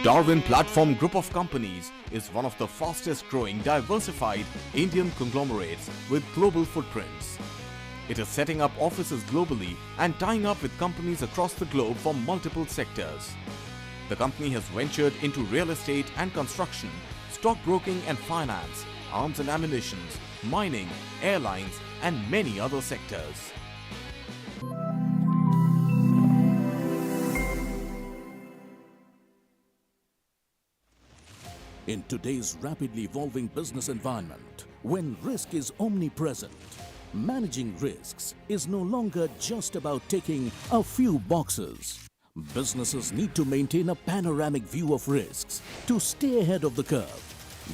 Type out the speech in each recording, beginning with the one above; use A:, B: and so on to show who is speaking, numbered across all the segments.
A: Darwin Platform Group of Companies is one of the fastest growing diversified Indian conglomerates with global footprints. It is setting up offices globally and tying up with companies across the globe for multiple sectors. The company has ventured into real estate and construction, stockbroking and finance, arms and ammunition, mining, airlines and many other sectors.
B: In today's rapidly evolving business environment, when risk is omnipresent, managing risks is no longer just about ticking a few boxes. Businesses need to maintain a panoramic view of risks to stay ahead of the curve.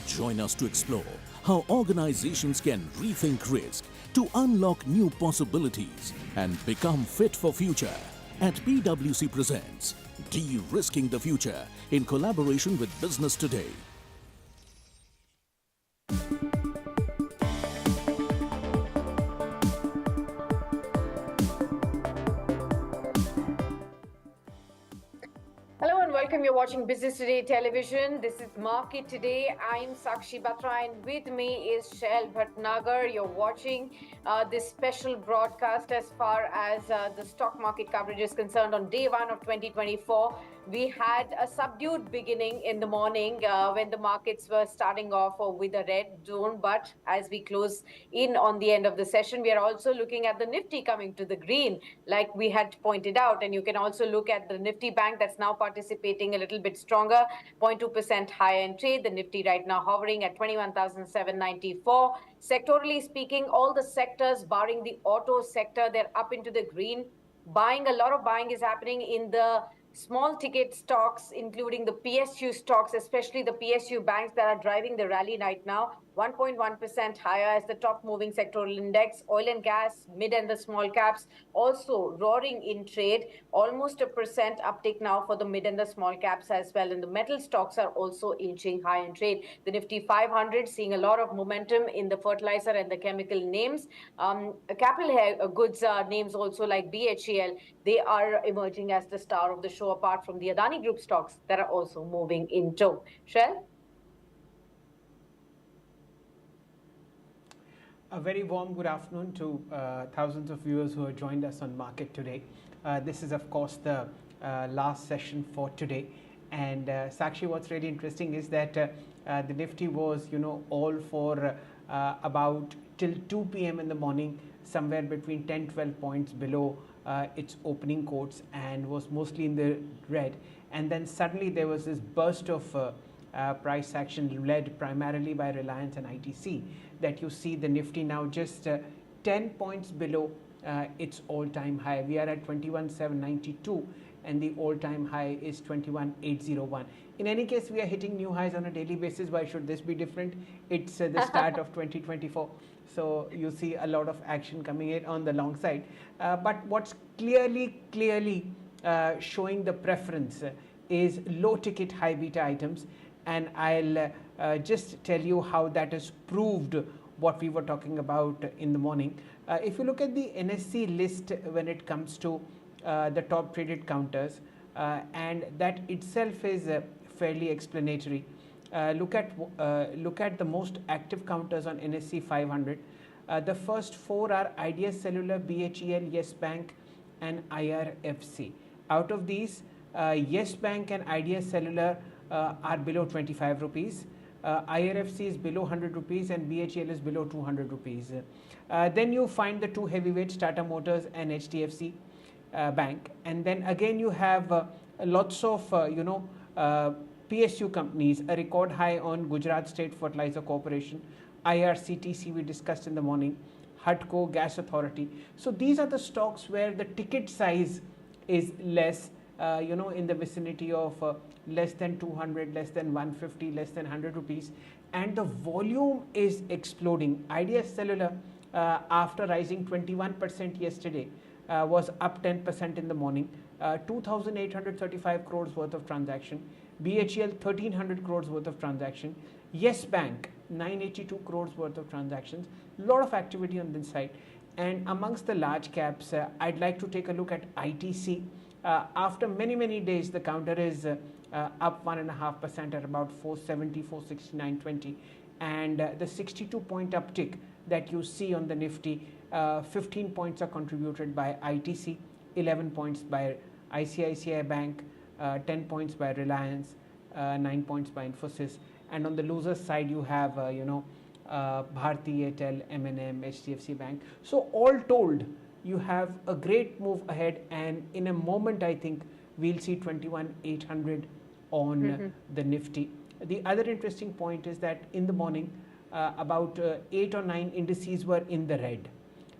B: Join us to explore how organizations can rethink risk to unlock new possibilities and become fit for future. At PwC presents De-Risking the Future in collaboration with Business Today.
C: Hello and welcome. You're watching Business Today Television. This is Market Today. I'm Sakshi Batra and with me is Shell Bhatnagar. You're watching this special broadcast as far as the stock market coverage is concerned. On day one of 2024, we had a subdued beginning in the morning when the markets were starting off with a red zone. But as we close in on the end of the session, we are also looking at the Nifty coming to the green, like we had pointed out. And you can also look at the Nifty Bank that's now participating a little bit stronger, 0.2% higher in trade. The Nifty right now hovering at 21,794. Sectorally speaking, all the sectors barring the auto sector, they're up into the green. A lot of buying is happening in the small ticket stocks, including the PSU stocks, especially the PSU banks that are driving the rally right now. 1.1% higher as the top moving sectoral index. Oil and gas, mid and the small caps also roaring in trade. Almost 1% uptick now for the mid and the small caps as well. And the metal stocks are also inching high in trade. The Nifty 500 seeing a lot of momentum in the fertilizer and the chemical names. Capital goods names also like BHEL, they are emerging as the star of the show, apart from the Adani Group stocks that are also moving in tow. Shell?
D: A very warm good afternoon to thousands of viewers who have joined us on Market Today. This is, of course, the last session for today. And Sakshi, what's really interesting is that the Nifty was, all for about till 2 p.m. in the morning, somewhere between 10-12 points below its opening quotes, and was mostly in the red. And then suddenly there was this burst of price action led primarily by Reliance and ITC, that you see the Nifty now just 10 points below its all-time high. We are at 21,792 and the all-time high is 21,801. In any case, we are hitting new highs on a daily basis. Why should this be different? It's the start of 2024. So you see a lot of action coming in on the long side. But what's clearly showing the preference is low ticket, high beta items. And I'll just tell you how that has proved what we were talking about in the morning. If you look at the NSE list when it comes to the top traded counters, and that itself is fairly explanatory. Look at the most active counters on NSE 500. The first four are Idea Cellular, BHEL, Yes Bank, and IRFC. Out of these, Yes Bank and Idea Cellular are below 25 rupees. IRFC is below 100 rupees and BHEL is below 200 rupees. Then you find the two heavyweights, Tata Motors and HDFC Bank. And then again you have lots of PSU companies, a record high on Gujarat State Fertilizer Corporation, IRCTC we discussed in the morning, HUDCO, Gas Authority. So these are the stocks where the ticket size is less, in the vicinity of less than 200, less than 150, less than 100 rupees. And the volume is exploding. Idea Cellular, after rising 21% yesterday, was up 10% in the morning, 2,835 crores worth of transaction. BHEL, 1,300 crores worth of transaction. Yes Bank, 982 crores worth of transactions. A lot of activity on this side. And amongst the large caps, I'd like to take a look at ITC. After many days, the counter is up 1.5% at about 470, 469.20, and the 62-point uptick that you see on the Nifty, 15 points are contributed by ITC, 11 points by ICICI Bank, 10 points by Reliance, 9 points by Infosys, and on the losers side you have Bharti Airtel, M&M, HDFC Bank. So all told, you have a great move ahead, and in a moment I think we'll see 21,800 on the Nifty. The other interesting point is that in the morning about 8 or 9 indices were in the red.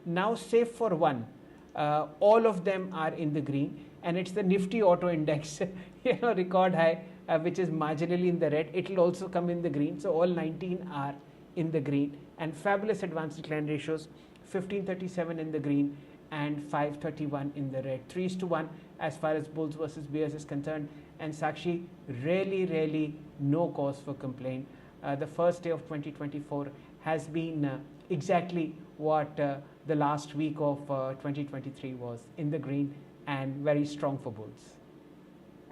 D: Now, save for one, all of them are in the green, and it's the Nifty Auto Index, record high, which is marginally in the red. It will also come in the green. So all 19 are in the green, and fabulous advanced decline ratios, 1537 in the green and 531 in the red. 3:1 as far as bulls versus bears is concerned. And Sakshi, really no cause for complaint. The first day of 2024 has been exactly what the last week of 2023 was, in the green and very strong for bulls.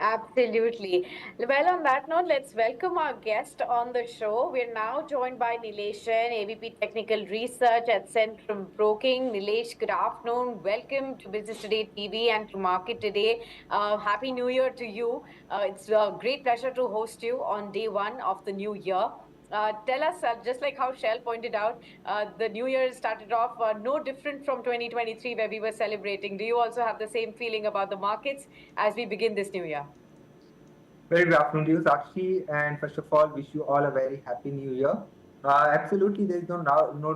C: Absolutely. Well, on that note, let's welcome our guest on the show. We're now joined by Nilesh, AVP Technical Research at Centrum Broking. Nilesh, good afternoon. Welcome to Business Today TV and to Market Today. Happy New Year to you. It's a great pleasure to host you on day one of the new year. Tell us, just like how Shell pointed out, the new year started off no different from 2023 where we were celebrating. Do you also have the same feeling about the markets as we begin this new year?
E: Very good afternoon to you, Sakshi, and first of all, wish you all a very happy new year. Absolutely, there is no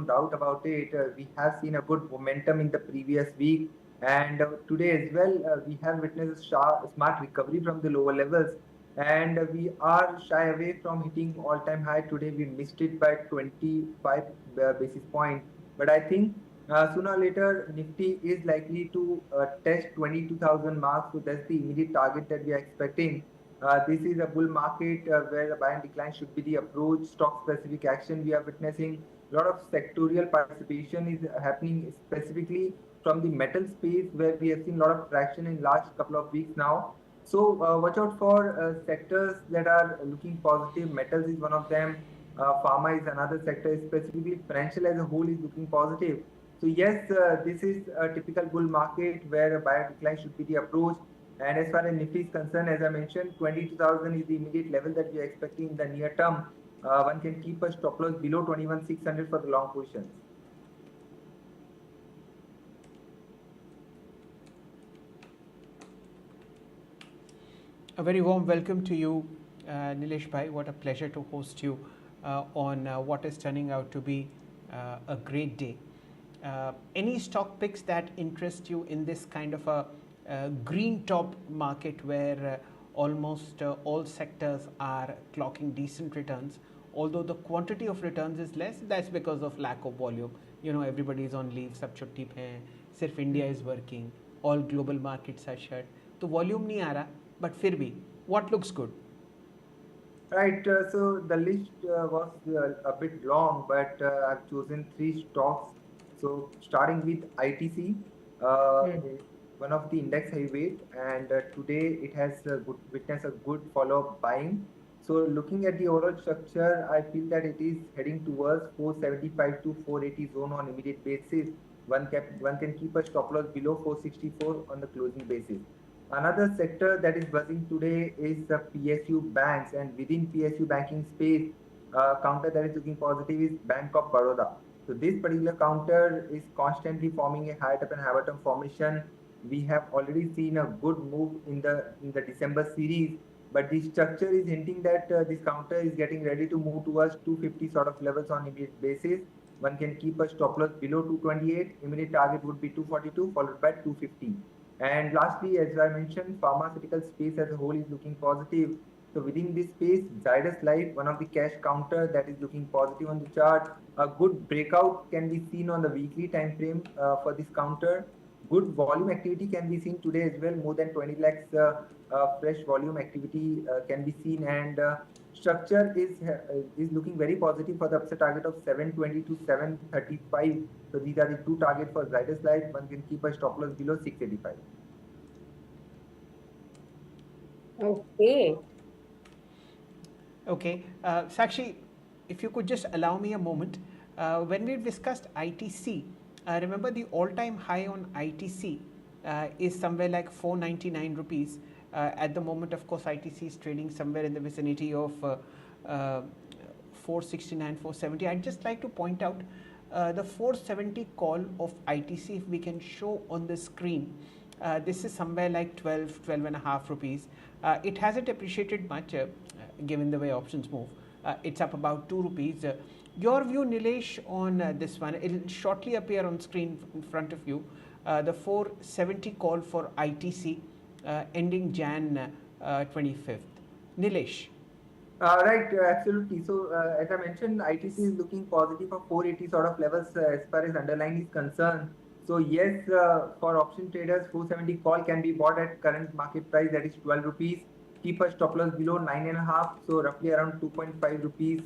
E: doubt about it. We have seen a good momentum in the previous week, and today as well, we have witnessed a smart recovery from the lower levels, and we are shy away from hitting all-time high. Today, we missed it by 25 basis points, but I think sooner or later, Nifty is likely to test 22,000 marks, so that's the immediate target that we are expecting. This is a bull market where the buy and decline should be the approach. Stock specific action we are witnessing. A lot of sectorial participation is happening specifically from the metal space, where we have seen a lot of traction in last couple of weeks now. So watch out for sectors that are looking positive. Metals is one of them. Pharma is another sector. Specifically, financial as a whole is looking positive. So yes, this is a typical bull market where a buy and decline should be the approach. And as far as Nifty is concerned, as I mentioned, 22,000 is the immediate level that we are expecting in the near term. One can keep a stop loss below 21,600 for the long positions.
D: A very warm welcome to you, Nilesh Bhai. What a pleasure to host you on what is turning out to be a great day. Any stock picks that interest you in this kind of a green top market where almost all sectors are clocking decent returns, although the quantity of returns is less? That's because of lack of volume. Everybody is on leave, sab chutti pe hain, sirf India is working, all global markets are shut, तो volume नहीं आ रहा, but फिर भी what looks good?
E: Right, so the list was a bit long, but I've chosen 3 stocks. So starting with ITC, one of the index heavyweight, and today it has witnessed a good follow-up buying. So looking at the overall structure, I feel that it is heading towards 475 to 480 zone on immediate basis. One can keep a stop loss below 464 on the closing basis. Another sector that is buzzing today is the PSU banks, and within PSU banking space, counter that is looking positive is Bank of Baroda. So this particular counter is constantly forming a high top and high bottom formation. We have already seen a good move in the December series, but the structure is hinting that this counter is getting ready to move towards 250 sort of levels on immediate basis. One can keep a stop loss below 228. Immediate target would be 242 followed by 250. And lastly, as I mentioned, pharmaceutical space as a whole is looking positive. So within this space, Zydus Life, one of the cash counter that is looking positive on the chart. A good breakout can be seen on the weekly time frame for this counter. Good volume activity can be seen today as well. More than 20 lakhs fresh volume activity can be seen, and structure is looking very positive for the upside target of 720 to 735. So these are the 2 targets for Zydus Life. One can keep a stop loss below 685.
C: Okay.
D: Okay, Sakshi, if you could just allow me a moment. When we discussed ITC, remember the all-time high on ITC is somewhere like 499 rupees. At the moment, of course, ITC is trading somewhere in the vicinity of uh, 469, 470. I'd just like to point out the 470 call of ITC, if we can show on the screen. This is somewhere like 12 and a half rupees. It hasn't appreciated much given the way options move. It's up about 2 rupees. Your view, Nilesh, on this one? It'll shortly appear on screen in front of you. The 470 call for ITC ending Jan 25th. Nilesh.
E: Right, absolutely. So, as I mentioned, ITC is looking positive for 480 sort of levels as far as underlying is concerned. So, yes, for option traders, 470 call can be bought at current market price, that is 12 rupees. Keep a stop loss below 9.5, so roughly around 2.5 rupees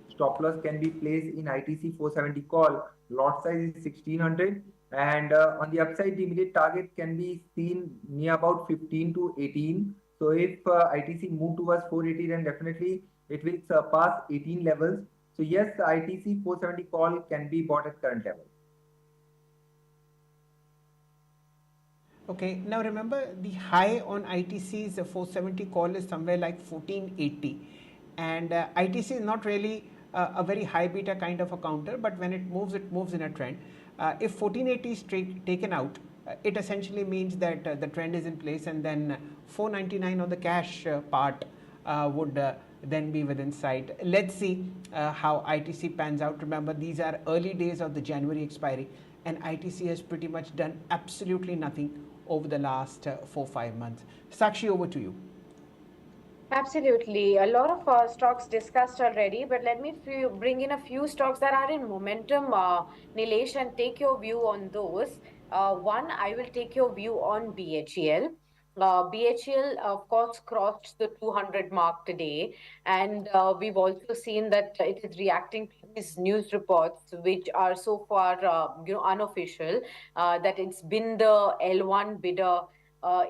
E: stop loss can be placed in ITC 470 call. Lot size is 1600, and on the upside, the immediate target can be seen near about 15 to 18. So if ITC move towards 480, then definitely it will surpass 18 levels. So yes, ITC 470 call can be bought at current level.
D: Okay, now remember the high on ITC's 470 call is somewhere like 1480, and ITC is not really a very high beta kind of a counter, but when it moves in a trend. If 1480 is taken out, it essentially means that the trend is in place, and then 499 on the cash part would then be within sight. Let's see how ITC pans out. Remember, these are early days of the January expiry, and ITC has pretty much done absolutely nothing over the last 4 5 months. Sakshi, over to you.
C: Absolutely. A lot of stocks discussed already, but let me bring in a few stocks that are in momentum, Nilesh, and take your view on those. One, I will take your view on BHEL. BHEL, of course, crossed the 200 mark today, and we've also seen that it is reacting to these news reports, which are so far, unofficial, that it's been the L1 bidder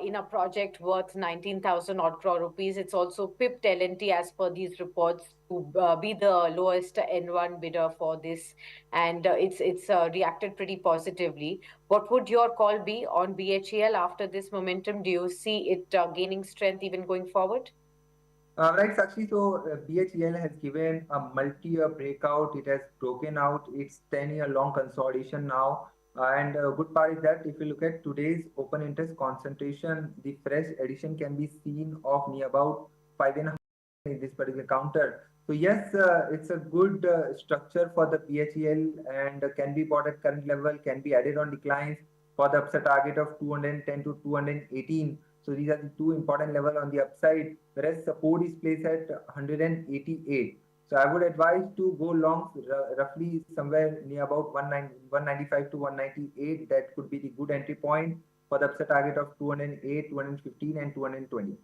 C: in a project worth 19,000 odd crore rupees. It's also pipped L&T as per these reports to be the lowest N1 bidder for this, and it's reacted pretty positively. What would your call be on BHEL after this momentum? Do you see it gaining strength even going forward?
E: Right, Sakshi. So BHEL has given a multi-year breakout. It has broken out its 10-year long consolidation now. And good part is that if you look at today's open interest concentration, the fresh addition can be seen of near about 5.5 in this particular counter. So yes, it's a good structure for the BHEL and can be bought at current level, can be added on declines for the upside target of 210 to 218. So these are the two important levels on the upside, whereas support is placed at 188. So I would advise to go long roughly somewhere near about 195 to 198. That could be the good entry point for the upside target of 208, 215 and 220.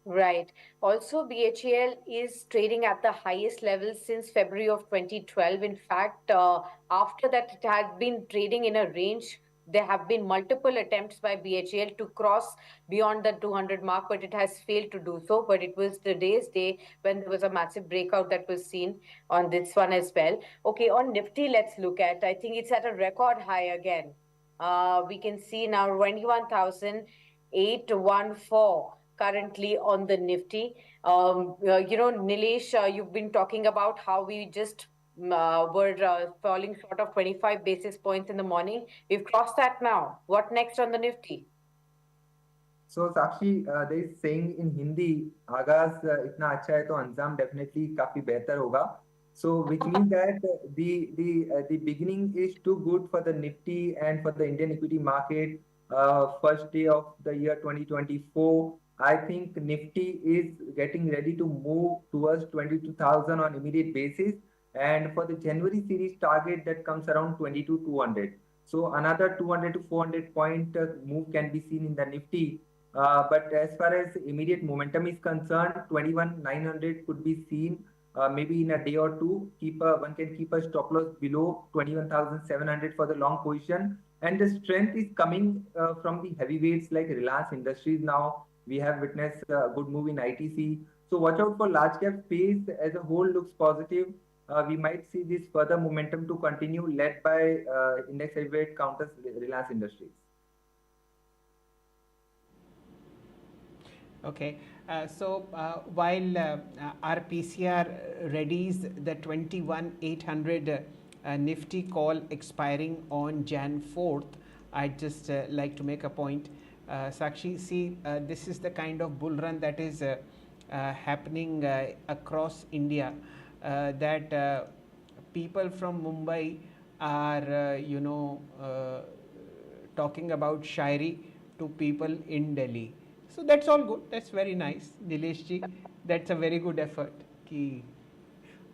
C: Right. Also, BHEL is trading at the highest level since February of 2012. In fact, after that, it had been trading in a range. There have been multiple attempts by BHEL to cross beyond the 200 mark, but it has failed to do so. But it was today's day when there was a massive breakout that was seen on this one as well. Okay, on Nifty, let's look at. I think it's at a record high again. We can see now 21,814 currently on the Nifty. Nilesh, you've been talking about how we just were falling short of 25 basis points in the morning. We've crossed that now. What next on the Nifty?
E: So Sakshi, there is saying in Hindi, आगाज इतना अच्छा है तो अंजाम definitely काफी बेहतर होगा. So which means that the beginning is too good for the Nifty and for the Indian equity market. First day of the year 2024, I think Nifty is getting ready to move towards 22,000 on immediate basis, and for the January series target that comes around 22,200. So another 200 to 400 point move can be seen in the Nifty. But as far as immediate momentum is concerned, 21,900 could be seen maybe in a day or two. One can keep a stop loss below 21,700 for the long position. And the strength is coming from the heavyweights like Reliance Industries now. We have witnessed a good move in ITC. So watch out for large cap space as a whole looks positive. We might see this further momentum to continue, led by index heavyweight counters Reliance Industries.
D: Okay, while our PCR readies the 21,800 Nifty call expiring on Jan 4th, I'd just like to make a point. Sakshi, see, this is the kind of bull run that is happening across India, that people from Mumbai are, talking about Shairi to people in Delhi. So that's all good. That's very nice, Nilesh ji. That's a very good effort. कि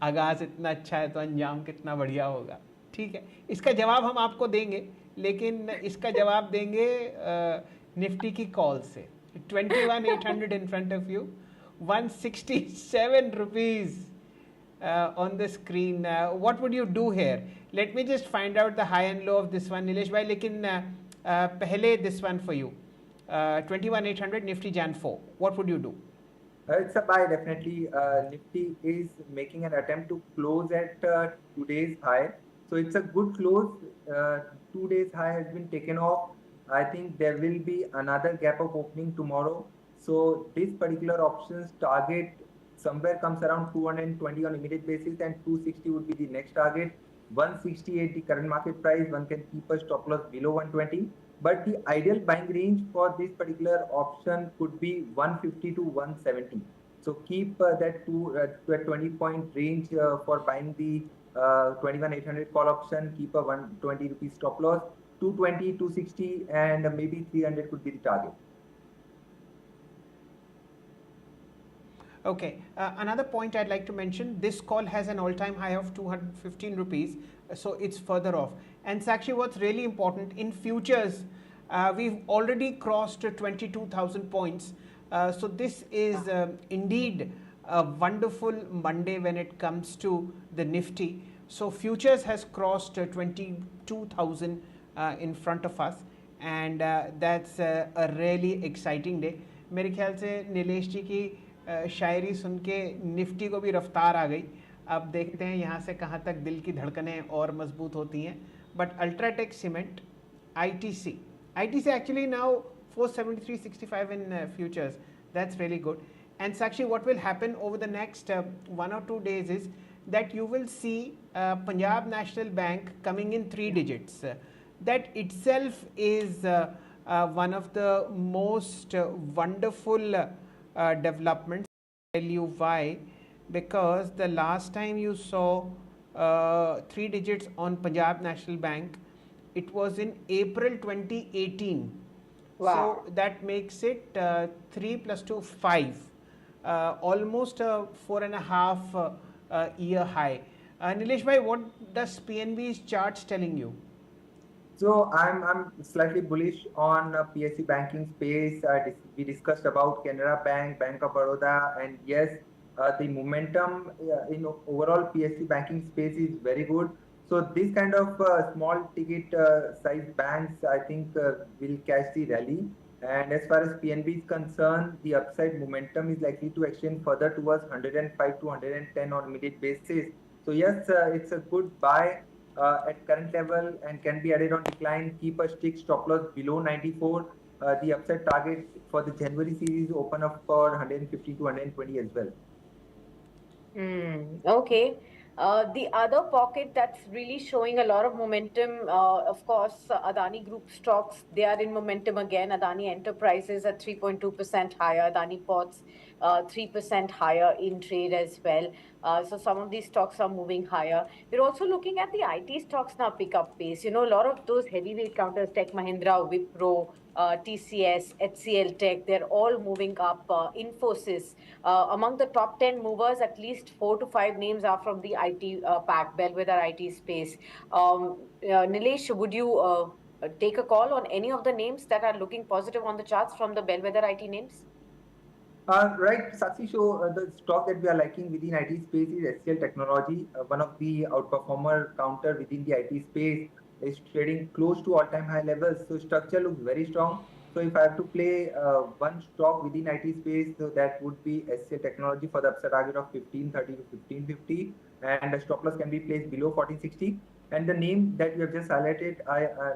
D: आगाज़ इतना अच्छा है तो अंजाम कितना बढ़िया होगा. ठीक है, इसका जवाब हम आपको देंगे, लेकिन इसका जवाब देंगे निफ्टी की कॉल से. 21,800 in front of you, 167 rupees on the screen. What would you do here? Let me just find out the high and low of this one, Nilesh bhai. लेकिन पहले this one for you. 21,800 Nifty Jan 4. What would you do?
E: It's a buy definitely. Nifty is making an attempt to close at today's high. So it's a good close. 2 days high has been taken off. I think there will be another gap of opening tomorrow. So this particular options target somewhere comes around 220 on immediate basis, and 260 would be the next target. 168 the current market price. One can keep a stop loss below 120. But the ideal buying range for this particular option could be 150 to 170. So keep that to a 20-point range for buying the 21,800 call option. Keep a 120 rupees stop loss. 220, 260, and maybe 300 could be the target.
D: Okay, another point I'd like to mention, this call has an all-time high of 215 rupees, so it's further off. And Sakshi, what's really important, in futures, we've already crossed 22,000 points. So this is indeed a wonderful Monday when it comes to the Nifty. So futures has crossed 22,000 in front of us, and that's a really exciting day. मेरे ख्याल से नीलेश जी की शायरी सुन के Nifty को भी रफ्तार आ गई. अब देखते हैं यहाँ से कहाँ तक दिल की धड़कनें और मजबूत होती हैं. But UltraTech cement, ITC actually now 473.65 in futures. That's really good. And Sakshi, what will happen over the next 1 or 2 days is that you will see Punjab National Bank coming in 3 digits. That itself is one of the most wonderful developments. I'll tell you why. Because the last time you saw 3 digits on Punjab National Bank, it was in April 2018.
C: Wow.
D: So that makes it 3 plus 2, 5. Almost a 4.5 year high. Nilesh bhai, what does PNB's charts telling you?
E: So I'm slightly bullish on PSE banking space. We discussed about Canara Bank, Bank of Baroda, and yes, the momentum in overall PSE banking space is very good. So this kind of small ticket size banks, I think, will catch the rally. And as far as PNB is concerned, the upside momentum is likely to extend further towards 105 to 110 on immediate basis. So yes, it's a good buy at current level and can be added on decline. Keep a strict stop loss below 94. The upside target for the January series open up for 150 to 120 as well.
C: Okay. The other pocket that's really showing a lot of momentum, of course, Adani Group stocks, they are in momentum again. Adani Enterprises at 3.2% higher, Adani Ports 3% higher in trade as well. So some of these stocks are moving higher. We're also looking at the IT stocks now pick up pace. You know, a lot of those heavyweight counters, Tech Mahindra, Wipro, TCS, HCL Tech, they're all moving up. Infosys, among the top 10 movers, at least 4 to 5 names are from the IT pack, bellwether IT space. Nilesh, would you take a call on any of the names that are looking positive on the charts from the bellwether IT names?
E: Right, Sakshi. So the stock that we are liking within IT space is HCL Technology. One of the outperformer within the IT space is trading close to all-time high levels. So structure looks very strong. So if I have to play one stock within IT space, so that would be SCA Technology for the upside target of 1530 to 1550, and the stop loss can be placed below 1460. And the name that you have just highlighted,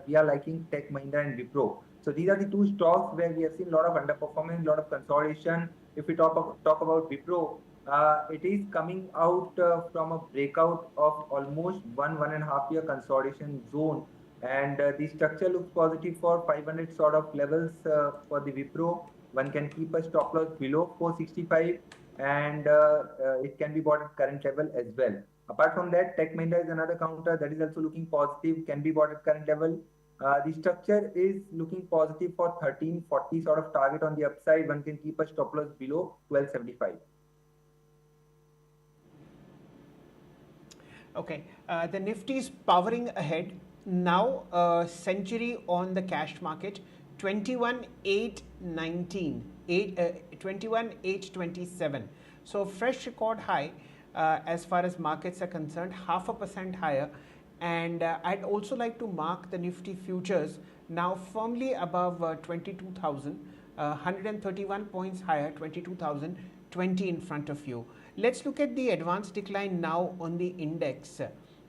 E: we are liking Tech Mahindra and Wipro. So these are the two stocks where we have seen a lot of underperformance, a lot of consolidation. If we talk about Wipro, it is coming out from a breakout of almost 1.5 year consolidation zone, and the structure looks positive for 500 sort of levels for the Wipro. One can keep a stop loss below 465, and it can be bought at current level as well. Apart from that, Tech Mahindra is another counter that is also looking positive, can be bought at current level. The structure is looking positive for 1340 sort of target on the upside. One can keep a stop loss below 1275.
D: Okay, the Nifty is powering ahead now. Century on the cash market, 21,819, 21,827. So fresh record high as far as markets are concerned, 0.5% higher. And I'd also like to mark the Nifty futures now firmly above 22,000, 131 points higher, 22,020 in front of you. Let's look at the advanced decline now on the index,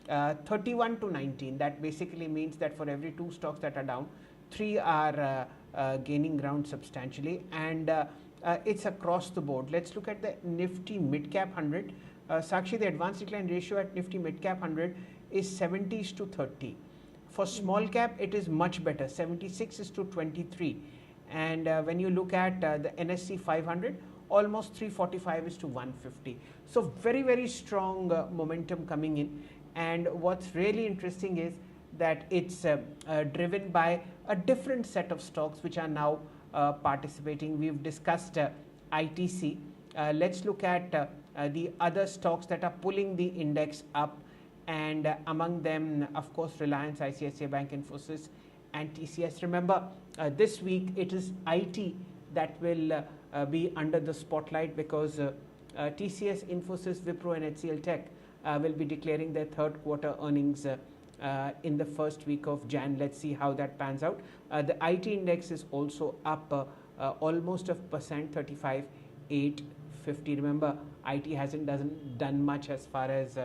D: 31 to 19. That basically means that for every two stocks that are down, three are gaining ground substantially, and it's across the board. Let's look at the Nifty Mid Cap 100. Sakshi, the advanced decline ratio at Nifty Mid Cap 100 is 70s to 30. For small cap, it is much better, 76 is to 23. And when you look at the NSE 500, almost 345 is to 150. So very, very strong momentum coming in. And what's really interesting is that it's driven by a different set of stocks which are now participating. We've discussed ITC. Let's look at the other stocks that are pulling the index up. And among them, of course, Reliance, ICICI Bank, Infosys, and TCS. Remember, this week it is IT that will be under the spotlight, because TCS, Infosys, Wipro, and HCL Tech will be declaring their third quarter earnings in the first week of Jan. Let's see how that pans out. The IT index is also up almost a percent, 35,850. Remember, IT hasn't done much as far as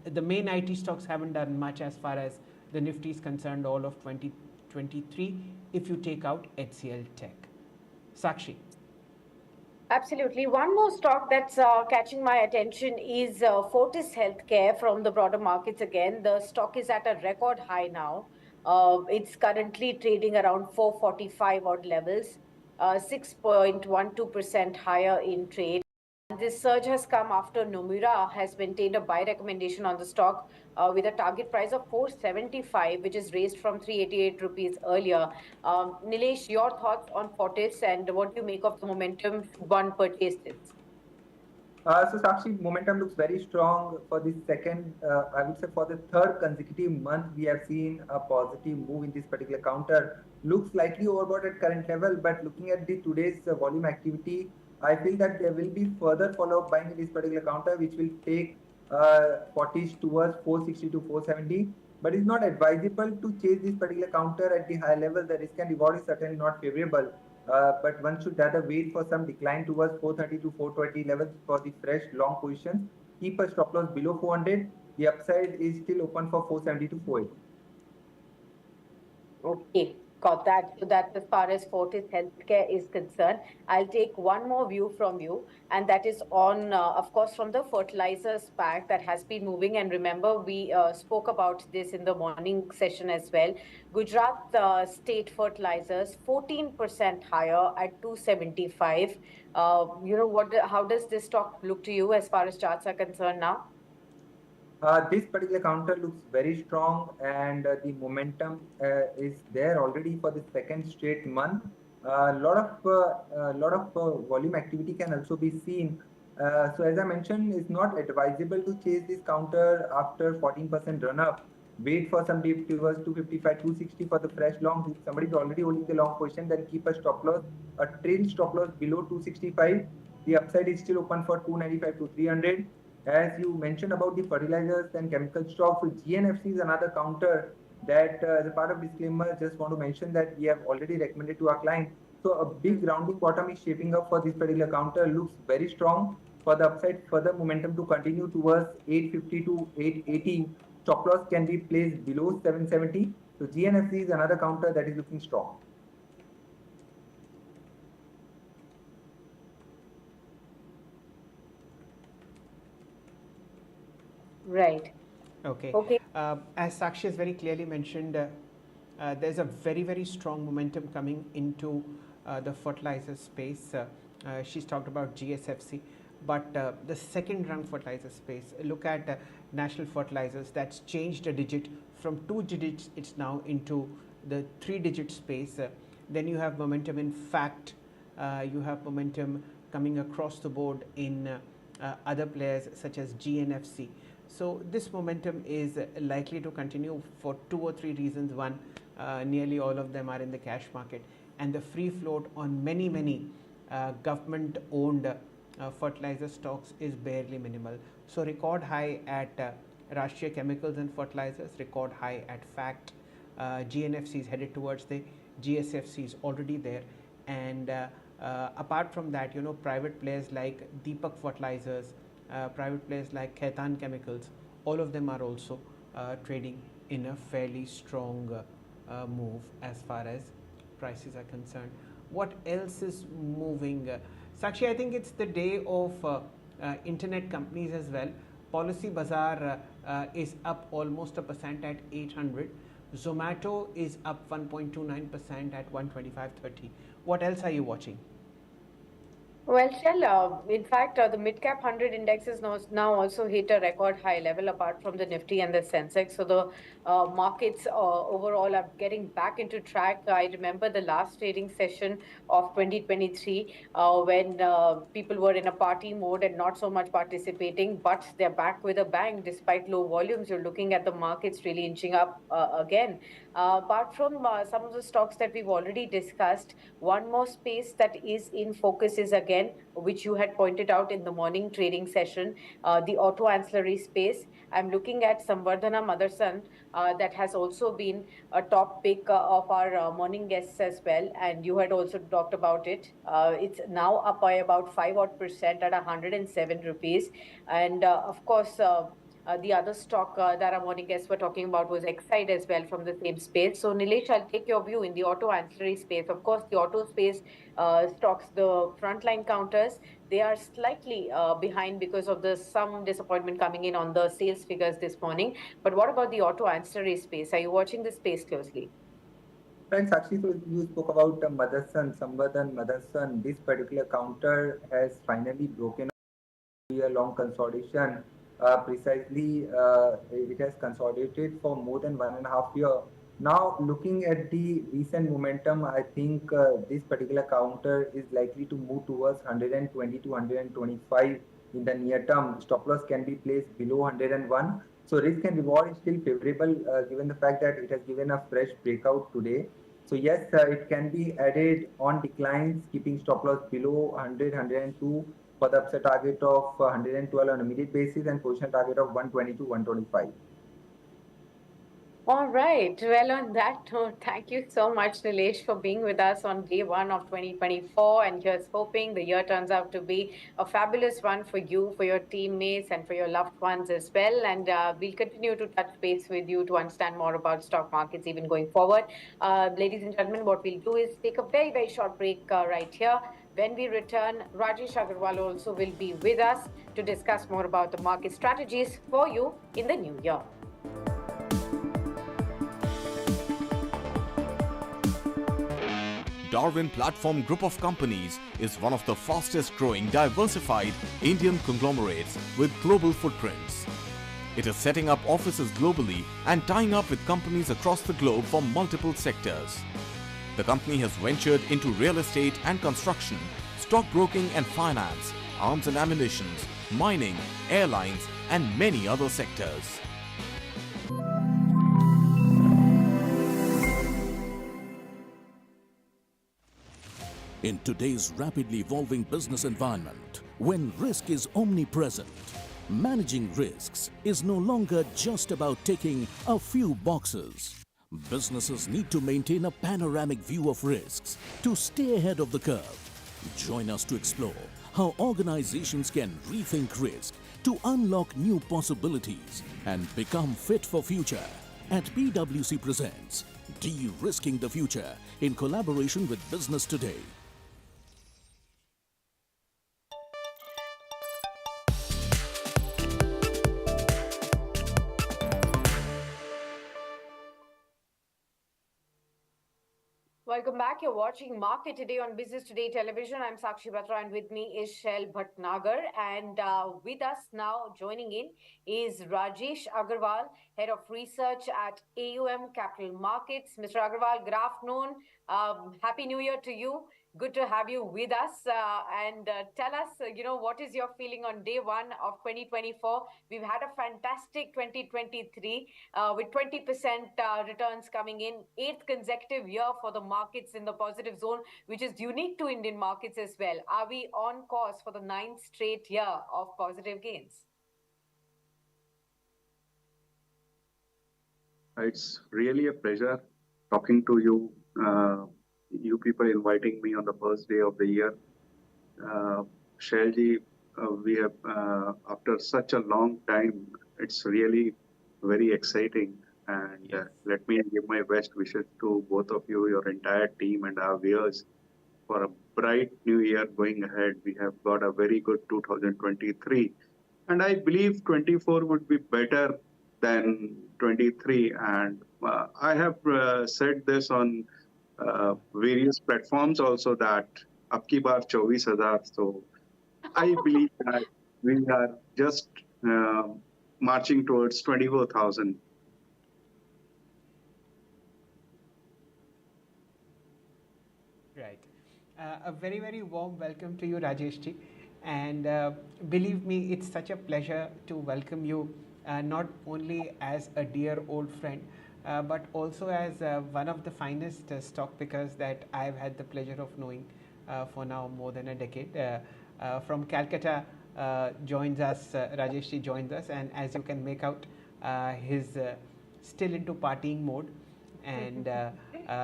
D: the main IT stocks haven't done much as far as the Nifty is concerned all of 2023 if you take out HCL Tech. Sakshi.
C: Absolutely. One more stock that's catching my attention is Fortis Healthcare from the broader markets again. The stock is at a record high now. It's currently trading around 445 odd levels, 6.12% higher in trade. This surge has come after Nomura has maintained a buy recommendation on the stock with a target price of 475, which is raised from 388 rupees earlier. Nilesh, your thoughts on Fortis and what do you make of the momentum one purchased it?
E: So Sakshi, momentum looks very strong for the second, I would say for the third consecutive month, we have seen a positive move in this particular counter. Looks slightly overbought at current level, but looking at the today's volume activity, I feel that there will be further follow-up buying in this particular counter, which will take Fortis towards 460 to 470. But it's not advisable to chase this particular counter at the high level. The risk and reward is certainly not favorable. But one should rather wait for some decline towards 430 to 420 levels for the fresh long positions. Keep a stop loss below 400. The upside is still open for 470 to 480.
C: Okay, got that. So that's as far as Fortis Healthcare is concerned. I'll take one more view from you, and that is on, of course, from the fertilizers pack that has been moving. And remember, we spoke about this in the morning session as well. Gujarat State Fertilizers, 14% higher at 275. How does this stock look to you as far as charts are concerned now?
E: This particular counter looks very strong, and the momentum is there already for the second straight month. A lot of volume activity can also be seen. So as I mentioned, it's not advisable to chase this counter after 14% run up. Wait for some dip towards 255, 260 for the fresh long. If somebody is already holding the long position, then keep a stop loss, a trail stop loss below 265. The upside is still open for 295 to 300. As you mentioned about the fertilizers and chemical stocks, so GNFC is another counter that as a part of disclaimer, just want to mention that we have already recommended to our client. So a big rounding bottom is shaping up for this particular counter, looks very strong for the upside, further momentum to continue towards 850 to 880. Stop loss can be placed below 770. So GNFC is another counter that is looking strong.
C: Right.
D: Okay.
C: Okay.
D: As Sakshi has very clearly mentioned, there's a very, very strong momentum coming into the fertilizer space. She's talked about GSFC, but the second rung fertilizer space, look at National Fertilizers, that's changed a digit from 2 digits, it's now into the 3 digit space. Then you have momentum in fact, you have momentum coming across the board in other players such as GNFC. So this momentum is likely to continue for 2 or 3 reasons. One, nearly all of them are in the cash market, and the free float on many government owned fertilizer stocks is barely minimal. So record high at Rashtriya Chemicals and Fertilizers, record high at FACT. GNFC is headed towards the GSFC is already there, and apart from that, private players like Deepak Fertilizers, private players like Khaitan Chemicals, all of them are also trading in a fairly strong move as far as prices are concerned. What else is moving? Sakshi, I think it's the day of internet companies as well. Policy Bazaar is up almost 1% at 800. Zomato is up 1.29% at 125.30. What else are you watching?
C: Well, Shell, in fact, the mid-cap 100 index is now also hit a record high level apart from the Nifty and the Sensex. So the markets overall are getting back into track. I remember the last trading session of 2023 when people were in a party mode and not so much participating, but they're back with a bang despite low volumes. You're looking at the markets really inching up again. Apart from some of the stocks that we've already discussed, one more space that is in focus is again, which you had pointed out in the morning trading session, the auto ancillary space. I'm looking at Samvardhana Motherson, that has also been a top pick of our morning guests as well. And you had also talked about it. It's now up by about 5 odd percent at 107 rupees. And of course, the other stock that our morning guests were talking about was Exide as well from the same space. So, Nilesh, I'll take your view in the auto ancillary space. Of course, the auto space stocks, the frontline counters, they are slightly behind because of the some disappointment coming in on the sales figures this morning. But what about the auto ancillary space? Are you watching this space closely?
E: Right, Sakshi, so you spoke about Motherson, Samvardhan Motherson. This particular counter has finally broken a long consolidation. Precisely, it has consolidated for more than 1.5 years. Now, looking at the recent momentum, I think this particular counter is likely to move towards 120 to 125 in the near term. Stop loss can be placed below 101. So risk and reward is still favorable given the fact that it has given a fresh breakout today. So yes, it can be added on declines, keeping stop loss below 100, 102 for the upside target of 112 on a immediate basis and position target of 120 to 125.
C: All right. Well, on that note, thank you so much, Nilesh, for being with us on day one of 2024. And here's hoping the year turns out to be a fabulous one for you, for your teammates, and for your loved ones as well. And we'll continue to touch base with you to understand more about stock markets even going forward. Ladies and gentlemen, what we'll do is take a very, very short break right here. When we return, Rajesh Agarwal also will be with us to discuss more about the market strategies for you in the new year.
A: Darwin Platform Group of Companies is one of the fastest growing diversified Indian conglomerates with global footprints. It is setting up offices globally and tying up with companies across the globe for multiple sectors. The company has ventured into real estate and construction, stockbroking and finance, arms and ammunition, mining, airlines, and many other sectors.
B: In today's rapidly evolving business environment, when risk is omnipresent, managing risks is no longer just about ticking a few boxes. Businesses need to maintain a panoramic view of risks to stay ahead of the curve. Join us to explore how organizations can rethink risk to unlock new possibilities and become fit for future. At PwC presents De-Risking the Future in collaboration with Business Today.
C: Welcome back. You're watching Market Today on Business Today Television. I'm Sakshi Batra, and with me is Shel Bhatnagar. And with us now, joining in, is Rajesh Agarwal, Head of Research at AUM Capital Markets. Mr. Agarwal, good afternoon. Happy New Year to you. Good to have you with us. And tell us, what is your feeling on day one of 2024? We've had a fantastic 2023 with 20% returns coming in, eighth consecutive year for the markets in the positive zone, which is unique to Indian markets as well. Are we on course for the ninth straight year of positive gains?
F: It's really a pleasure talking to you. You people inviting me on the first day of the year. Shailji, we have, after such a long time, it's really very exciting. And let me give my best wishes to both of you, your entire team, and our viewers for a bright new year going ahead. We have got a very good 2023. And I believe 24 would be better than 23. And I have said this on various platforms also that ab ki baar 24,000. So I believe that we are just marching towards 24,000.
D: Right. A very, very warm welcome to you, Rajesh ji. And believe me, it's such a pleasure to welcome you not only as a dear old friend, but also as one of the finest stock pickers that I've had the pleasure of knowing for now more than a decade. From Calcutta joins us, Rajesh ji joins us, and as you can make out, he's still into partying mode. And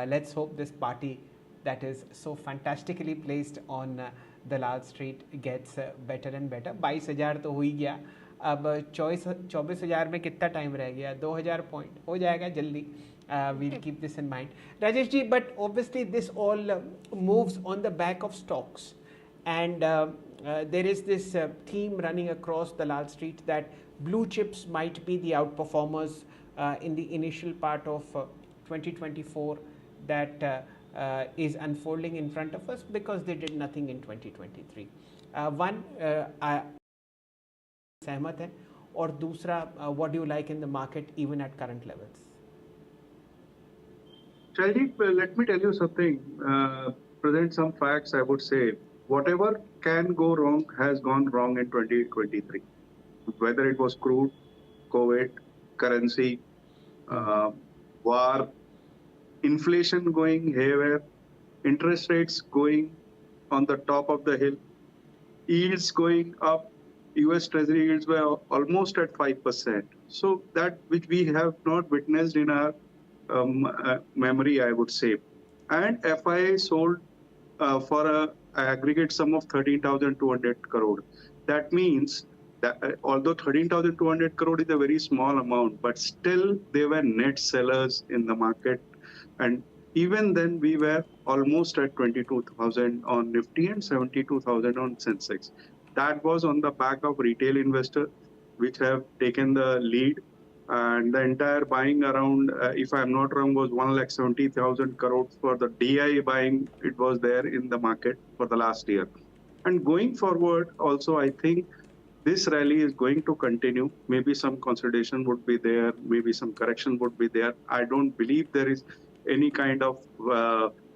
D: let's hope this party that is so fantastically placed on Dalal Street gets better and better. 22,000 तो हो ही गया, अब 24,000 में कितना time रह गया? 2,000 point हो जाएगा जल्दी. We'll keep this in mind, Rajesh ji. But obviously this all moves on the back of stocks, and there is this theme running across Dalal Street that blue chips might be the outperformers in the initial part of 2024 that is unfolding in front of us because they did nothing in 2023. One, सहमत है, और दूसरा, what do you like in the market even at current levels?
F: Shailji, let me tell you something. Present some facts. I would say whatever can go wrong has gone wrong in 2023. Whether it was crude, COVID, currency, war, inflation going haywire, interest rates going on the top of the hill, yields going up. US Treasury yields were almost at 5%. So that which we have not witnessed in our memory, I would say. And FIA sold for an aggregate sum of 13,200 crore. That means that although 13,200 crore is a very small amount, but still they were net sellers in the market. And even then we were almost at 22,000 on Nifty and 72,000 on Sensex. That was on the back of retail investors, which have taken the lead. And the entire buying around, if I'm not wrong, was 1,70,000 crores for the DI buying. It was there in the market for the last year. And going forward, also, I think this rally is going to continue. Maybe some consolidation would be there. Maybe some correction would be there. I don't believe there is any kind of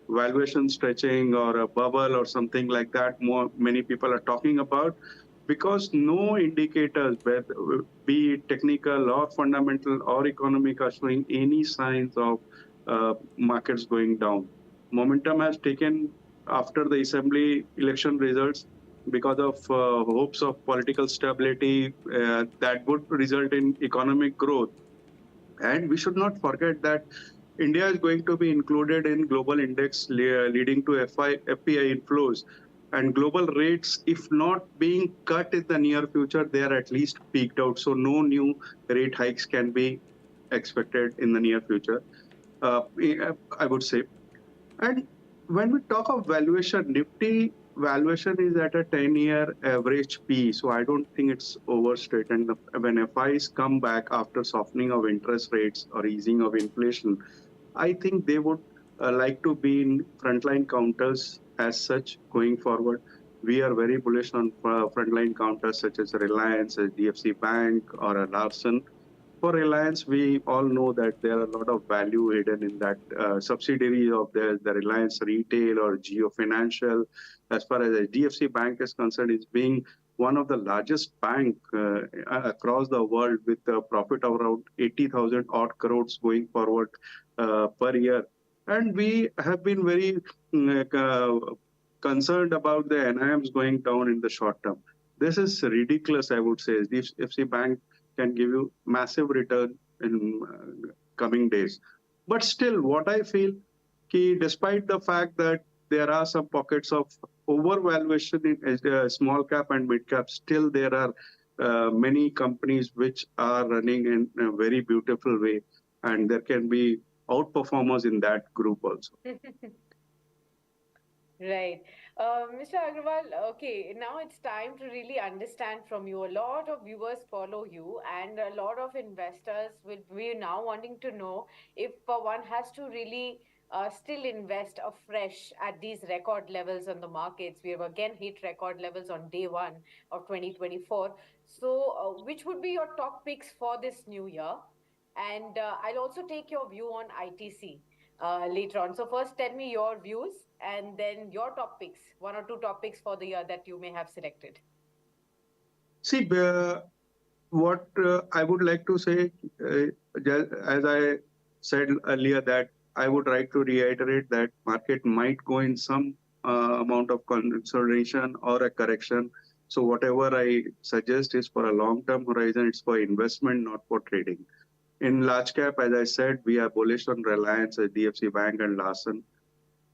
F: valuation stretching or a bubble or something like that. Many people are talking about, because no indicators, be it technical or fundamental or economic, are showing any signs of markets going down. Momentum has taken after the assembly election results because of hopes of political stability that would result in economic growth. And we should not forget that India is going to be included in global index leading to FPI inflows. And global rates, if not being cut in the near future, they are at least peaked out. So no new rate hikes can be expected in the near future, I would say. And when we talk of valuation, Nifty valuation is at a 10-year average P. So I don't think it's overstated. And when FIs come back after softening of interest rates or easing of inflation, I think they would like to be in frontline counters as such going forward. We are very bullish on frontline counters such as Reliance, HDFC Bank, or a Larsen. For Reliance, we all know that there are a lot of value hidden in that subsidiary of the Reliance Retail or Geo Financial. As far as HDFC Bank is concerned, it's being one of the largest bank across the world with a profit of around 80,000 odd crores going forward per year. And we have been very concerned about the NIMs going down in the short term. This is ridiculous, I would say. HDFC Bank can give you massive return in coming days. But still, what I feel, despite the fact that there are some pockets of overvaluation in small cap and mid cap, still there are many companies which are running in a very beautiful way, and there can be outperformers in that group also.
C: Right. Mr. Agarwal, okay, now it's time to really understand from you. A lot of viewers follow you, and a lot of investors will be now wanting to know if one has to really still invest afresh at these record levels on the markets. We have again hit record levels on day one of 2024. So, which would be your top picks for this new year? And I'll also take your view on ITC later on. So first, tell me your views, and then your topics, one or two topics for the year that you may have selected.
F: See, what I would like to say, as I said earlier, that I would like to reiterate that market might go in some amount of consolidation or a correction. So whatever I suggest is for a long-term horizon. It's for investment, not for trading. In large cap, as I said, we are bullish on Reliance, HDFC Bank, and Larsen.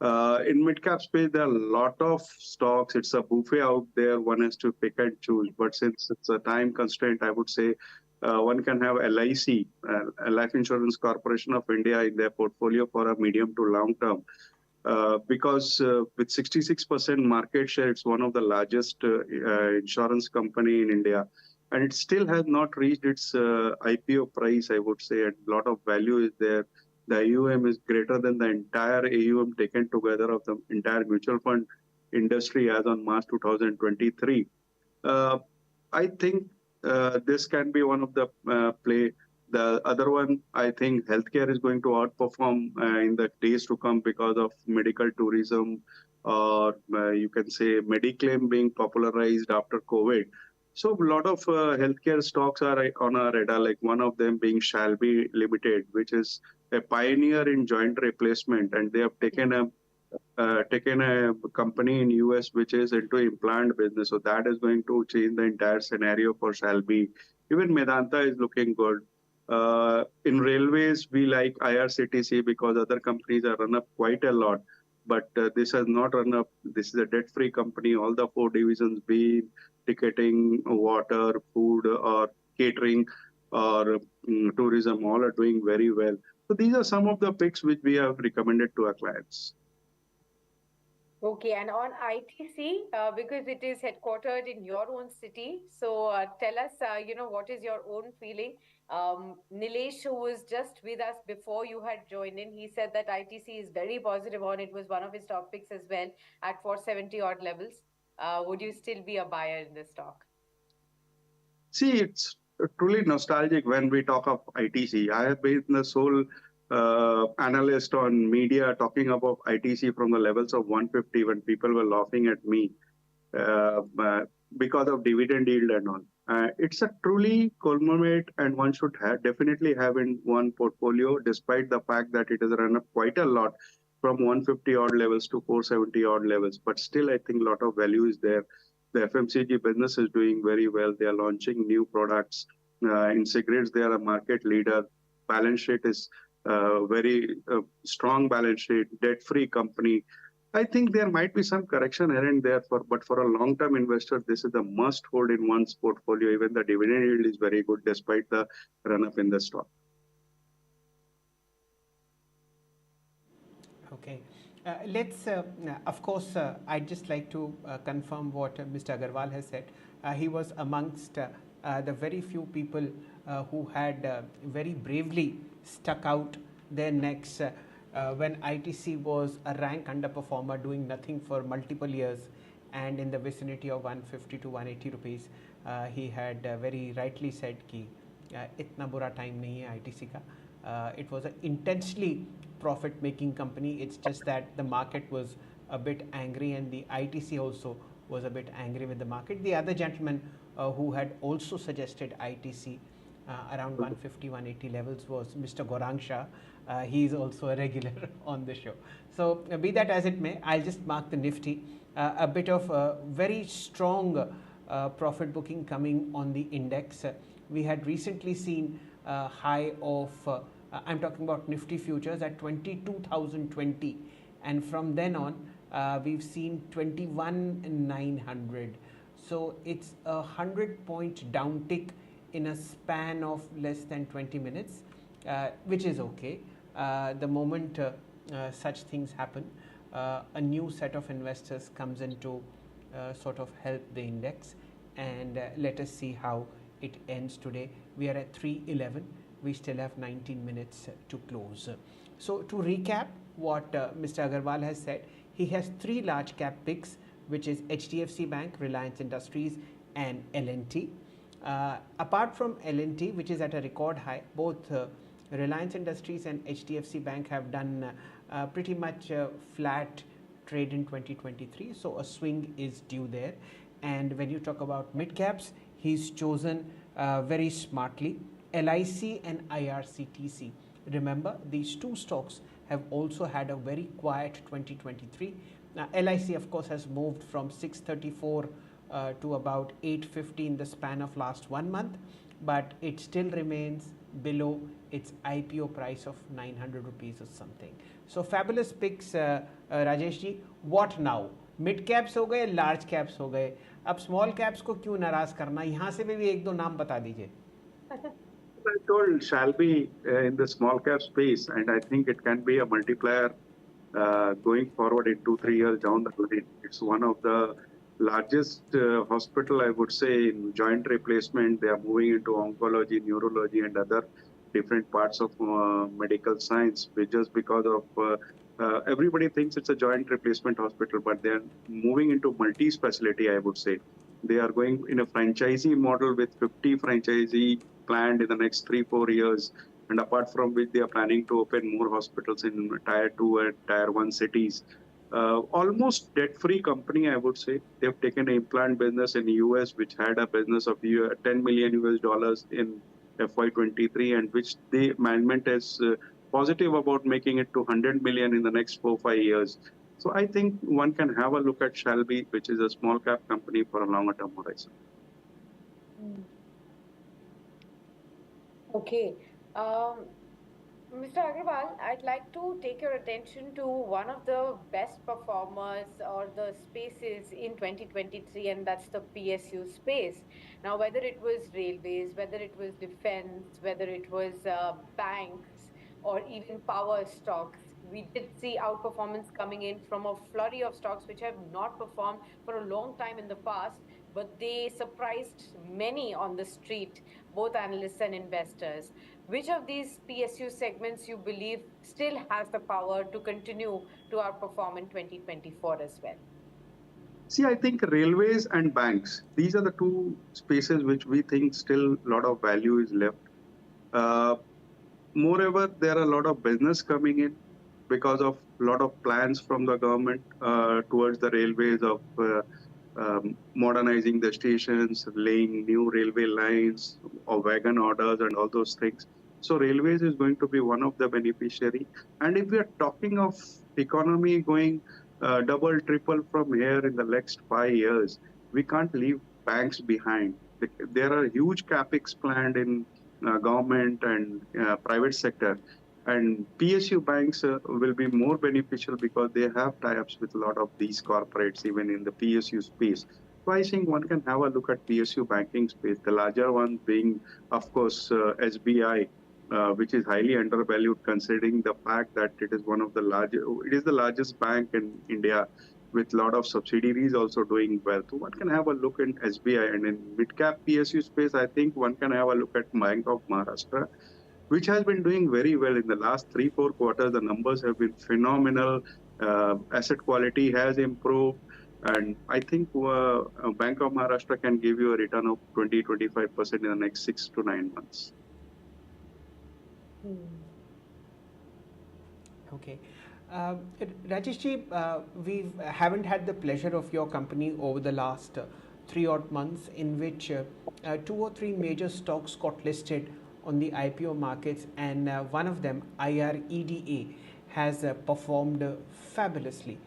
F: In mid-cap space, there are a lot of stocks. It's a buffet out there. One has to pick and choose. But since it's a time constraint, I would say one can have LIC, Life Insurance Corporation of India, in their portfolio for a medium to long term. Because with 66% market share, it's one of the largest insurance company in India. And it still has not reached its IPO price, I would say, and a lot of value is there. The AUM is greater than the entire AUM taken together of the entire mutual fund industry as on March 2023. I think this can be one of the play. The other one, I think healthcare is going to outperform in the days to come because of medical tourism, or you can say Mediclaim being popularized after COVID. So a lot of healthcare stocks are on our radar, like one of them being Shalby Limited, which is a pioneer in joint replacement, and they have taken a company in US which is into implant business. So that is going to change the entire scenario for Shalby. Even Medanta is looking good. In railways, we like IRCTC because other companies are run up quite a lot. But this has not run up. This is a debt-free company. All the four divisions, be ticketing, water, food, or catering, or tourism, all are doing very well. So these are some of the picks which we have recommended to our clients.
C: Okay, and on ITC, because it is headquartered in your own city, so tell us, what is your own feeling? Nilesh, who was just with us before you had joined in, he said that ITC is very positive on it, was one of his top picks as well at 470 odd levels. Would you still be a buyer in this stock?
F: See, it's truly nostalgic when we talk of ITC. I have been the sole analyst on media talking about ITC from the levels of 150 when people were laughing at me uh, because of dividend yield and all. It's a truly conglomerate, and one should definitely have in one portfolio, despite the fact that it has run up quite a lot from 150 odd levels to 470 odd levels. But still, I think a lot of value is there. The FMCG business is doing very well. They are launching new products. In cigarettes, they are a market leader. Balance sheet is very strong balance sheet, debt-free company. I think there might be some correction here and there, but for a long-term investor, this is the must hold in one's portfolio. Even the dividend yield is very good despite the run-up in the stock.
D: Okay. Let's, of course, I'd just like to confirm what Mr. Agarwal has said. He was amongst the very few people who had very bravely stuck out their necks when ITC was a rank underperformer doing nothing for multiple years and in the vicinity of 150 to 180 rupees. He had very rightly said कि इतना बुरा time नहीं है ITC का. It was an intensely profit making company. It's just that the market was a bit angry and the ITC also was a bit angry with the market. The other gentleman who had also suggested ITC around 150 180 levels was Mr. Gorang Shah. He is also a regular on the show. So be that as it may, I'll just mark the Nifty. A bit of very strong profit booking coming on the index. We had recently seen a high of I'm talking about Nifty futures at 22,020, and from then on we've seen 21,900. So it's a 100-point downtick in a span of less than 20 minutes, which is okay. The moment such things happen, a new set of investors comes in to sort of help the index, and let us see how it ends today. We are at 311. We still have 19 minutes to close. So to recap what Mr. Agarwal has said, he has three large cap picks, which is HDFC Bank, Reliance Industries and L&T. Apart from L&T, which is at a record high, both Reliance Industries and HDFC Bank have done pretty much flat trade in 2023. So a swing is due there. And when you talk about mid caps, he's chosen very smartly LIC and IRCTC. Remember, these two stocks have also had a very quiet 2023. Now, LIC, of course, has moved from 634 to about 850 in the span of last 1 month, but it still remains below its IPO price of 900 rupees or something. So fabulous picks, Rajesh ji. What now? Mid caps हो गए, large caps हो गए. अब small caps को क्यों नाराज करना? यहाँ से भी एक दो नाम बता दीजिए.
F: I told shall be in the small cap space, and I think it can be a multiplier going forward in 2-3 years down the line. It's one of the largest hospital, I would say, in joint replacement. They are moving into oncology, neurology, and other different parts of medical science, just because of everybody thinks it's a joint replacement hospital, but they are moving into multi-specialty, I would say. They are going in a franchisee model with 50 franchisee planned in the next 3-4 years. And apart from which, they are planning to open more hospitals in tier 2 and tier 1 cities. Almost debt-free company, I would say. They've taken an implant business in the US, which had a business of $10 million in FY23, and which the management is positive about making it to 100 million in the next 4-5 years. So I think one can have a look at Shalby, which is a small cap company for a longer term horizon.
C: Okay. Mr. Agrawal, I'd like to take your attention to one of the best performers or the spaces in 2023, and that's the PSU space. Now, whether it was railways, whether it was defense, whether it was banks, or even power stocks, we did see outperformance coming in from a flurry of stocks which have not performed for a long time in the past, but they surprised many on the street, both analysts and investors. Which of these PSU segments you believe still has the power to continue to outperform in 2024 as well?
F: See, I think railways and banks, these are the two spaces which we think still a lot of value is left. Moreover, there are a lot of business coming in because of a lot of plans from the government towards the railways of modernizing the stations, laying new railway lines, or wagon orders and all those things. So railways is going to be one of the beneficiary. And if we are talking of economy going double, triple from here in the next 5 years, we can't leave banks behind. There are huge capex planned in government and private sector. And PSU banks will be more beneficial because they have tie-ups with a lot of these corporates, even in the PSU space. So I think one can have a look at PSU banking space. The larger one being, of course, SBI, which is highly undervalued considering the fact that it is one of the largest. It is the largest bank in India, with a lot of subsidiaries also doing well. So one can have a look in SBI, and in mid-cap PSU space, I think one can have a look at Bank of Maharashtra, which has been doing very well in the last 3-4 quarters. The numbers have been phenomenal. Asset quality has improved. And I think Bank of Maharashtra can give you a return of 20-25% in the next 6 to 9 months.
D: Okay. Rajeshji, we haven't had the pleasure of your company over the last 3 odd months, in which 2 or 3 major stocks got listed on the IPO markets, and one of them, IREDA, has performed fabulously.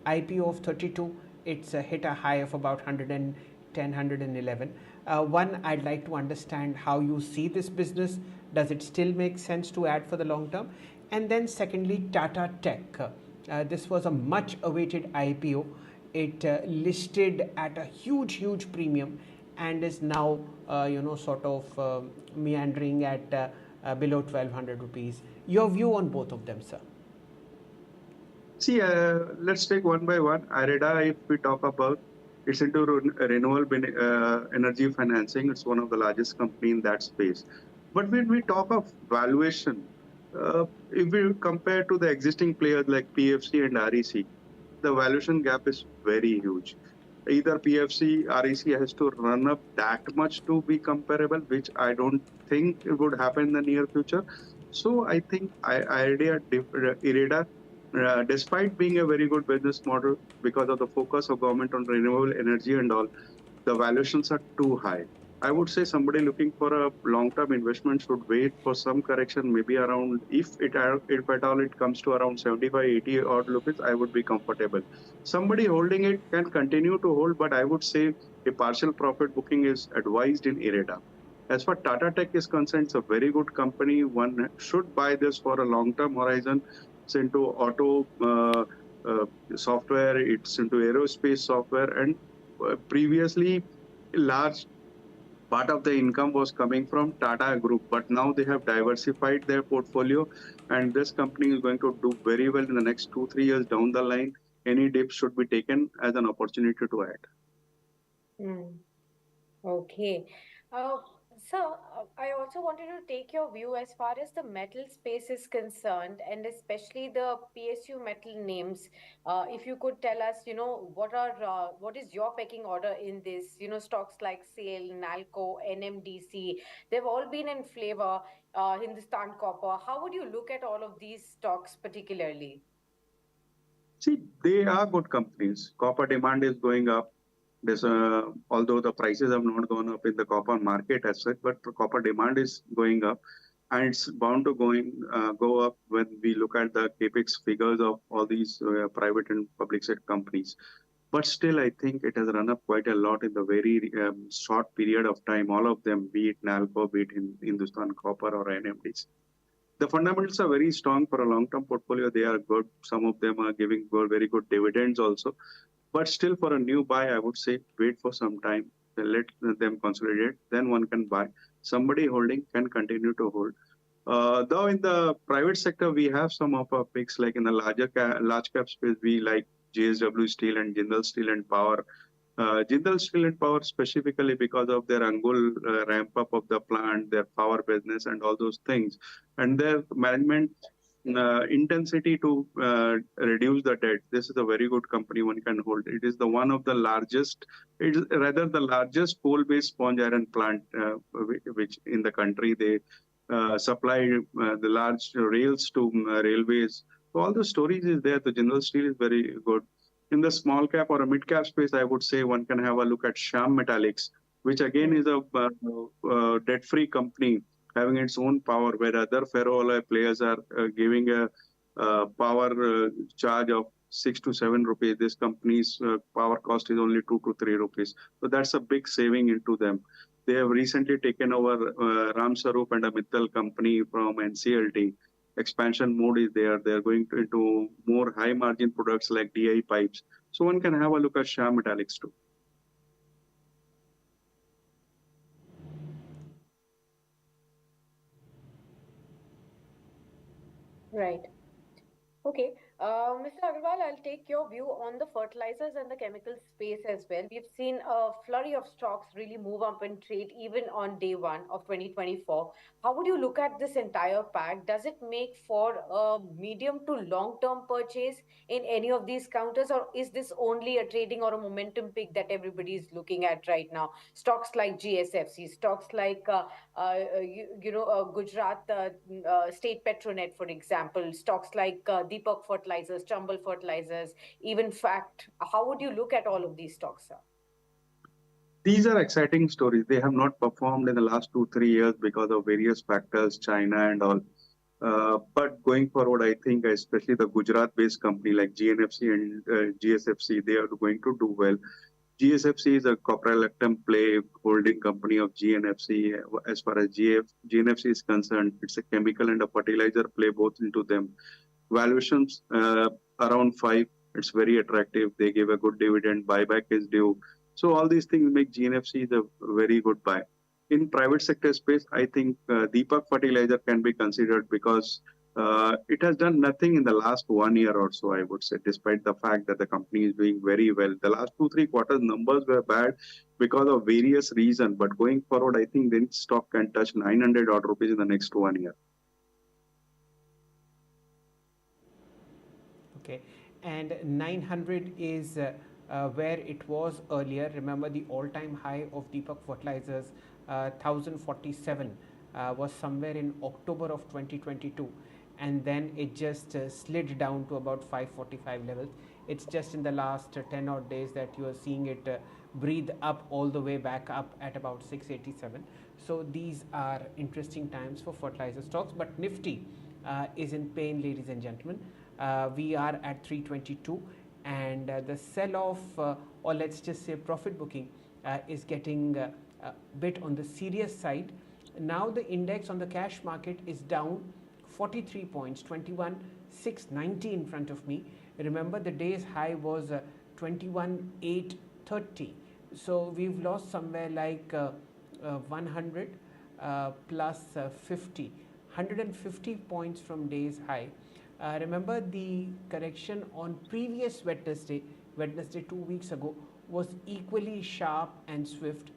D: IPO of 32, it's hit a high of about 110, 111. One, I'd like to understand how you see this business. Does it still make sense to add for the long term? And then secondly, Tata Tech. This was a much awaited IPO. It listed at a huge premium and is now sort of meandering at below 1200 rupees. Your view on both of them, sir?
F: See, let's take one by one. IREDA, if we talk about, it's into renewable energy financing. It's one of the largest company in that space. But when we talk of valuation, if we compare to the existing players like PFC and REC, the valuation gap is very huge. Either PFC, REC has to run up that much to be comparable, which I don't think it would happen in the near future. So I think IREDA, despite being a very good business model, because of the focus of government on renewable energy and all, the valuations are too high. I would say somebody looking for a long-term investment should wait for some correction, maybe around, if at all it comes to around 75, 80 odd rupees, I would be comfortable. Somebody holding it can continue to hold, but I would say a partial profit booking is advised in IREDA. As far Tata Tech is concerned, it's a very good company. One should buy this for a long-term horizon. It's into auto software, it's into aerospace software, and previously large part of the income was coming from Tata Group, but now they have diversified their portfolio, and this company is going to do very well in the next 2-3 years down the line. Any dip should be taken as an opportunity to add.
C: Okay. Uh, so, I also wanted to take your view as far as the metal space is concerned, and especially the PSU metal names. If you could tell us, what is your pecking order in this? Stocks like SAIL, NALCO, NMDC, they've all been in flavor. Hindustan Copper. How would you look at all of these stocks particularly?
F: See, they are good companies. Copper demand is going up. Although the prices have not gone up in the copper market as such, but the copper demand is going up, and it's bound to go up when we look at the capex figures of all these private and public sector companies. But still, I think it has run up quite a lot in the very short period of time. All of them, be it NALCO, be it in Hindustan Copper or NMDs. The fundamentals are very strong for a long-term portfolio. They are good. Some of them are giving very good dividends also. But still, for a new buy, I would say wait for some time, let them consolidate, then one can buy. Somebody holding can continue to hold. Though in the private sector, we have some of our picks, like in the large cap space, we like JSW Steel and Jindal Steel and Power. Jindal Steel and Power specifically because of their Angul ramp up of the plant, their power business and all those things, and their management intensity to reduce the debt. This is a very good company one can hold. It is the one of the largest, it is rather the largest coal-based sponge iron plant which in the country. They supply the large rails to railways. So all the stories is there. The General Steel is very good. In the small cap or a mid cap space, I would say one can have a look at Shyam Metallics, which again is a debt-free company having its own power, where other ferroalloy players are giving a power charge of 6 to 7 rupees. This company's power cost is only 2 to 3 rupees. So that's a big saving into them. They have recently taken over Ram Sarup and a Mittal company from NCLT. expansion mode is there. They're going into more high margin products like DI pipes. So one can have a look at Shah Metallics too.
C: Right. Okay. Mr. Agarwal, I'll take your view on the fertilizers and the chemical space as well. We've seen a flurry of stocks really move up in trade even on day one of 2024. How would you look at this entire pack? Does it make for a medium to long term purchase in any of these counters, or is this only a trading or a momentum pick that everybody is looking at right now? Stocks like GSFC, stocks like Gujarat State Petronet, for example, stocks like Deepak Fertilizers, Chambal Fertilizers, even Fact. How would you look at all of these stocks, sir?
F: These are exciting stories. They have not performed in the last 2, 3 years because of various factors, China and all. But going forward, I think especially the Gujarat-based company like GNFC and GSFC, they are going to do well. GSFC is a caprolactam play holding company of GNFC. As far as GNFC is concerned, it's a chemical and a fertilizer play both into them. Valuations around 5. It's very attractive. They give a good dividend. Buyback is due. So all these things make GNFC the very good buy. In private sector space, I think Deepak Fertilizer can be considered because it has done nothing in the last 1 year or so, I would say, despite the fact that the company is doing very well. The last 2, 3 quarters numbers were bad because of various reasons. But going forward, I think this stock can touch 900 odd rupees in the next 1 year.
D: Okay, and 900 is where it was earlier. Remember, the all-time high of Deepak Fertilizers, 1047, was somewhere in October of 2022, and then it just slid down to about 545 levels. It's just in the last 10 odd days that you are seeing it breathe up all the way back up at about 687. So these are interesting times for fertilizer stocks, but Nifty is in pain, ladies and gentlemen. We are at 322, and the sell-off, or let's just say profit booking, is getting a bit on the serious side. Now the index on the cash market is down 43 points, 21,690 in front of me. Remember, the day's high was 21,830. So we've lost somewhere like 100 plus 50, 150 points from day's high. Remember, the correction on previous Wednesday 2 weeks ago, was equally sharp and swift,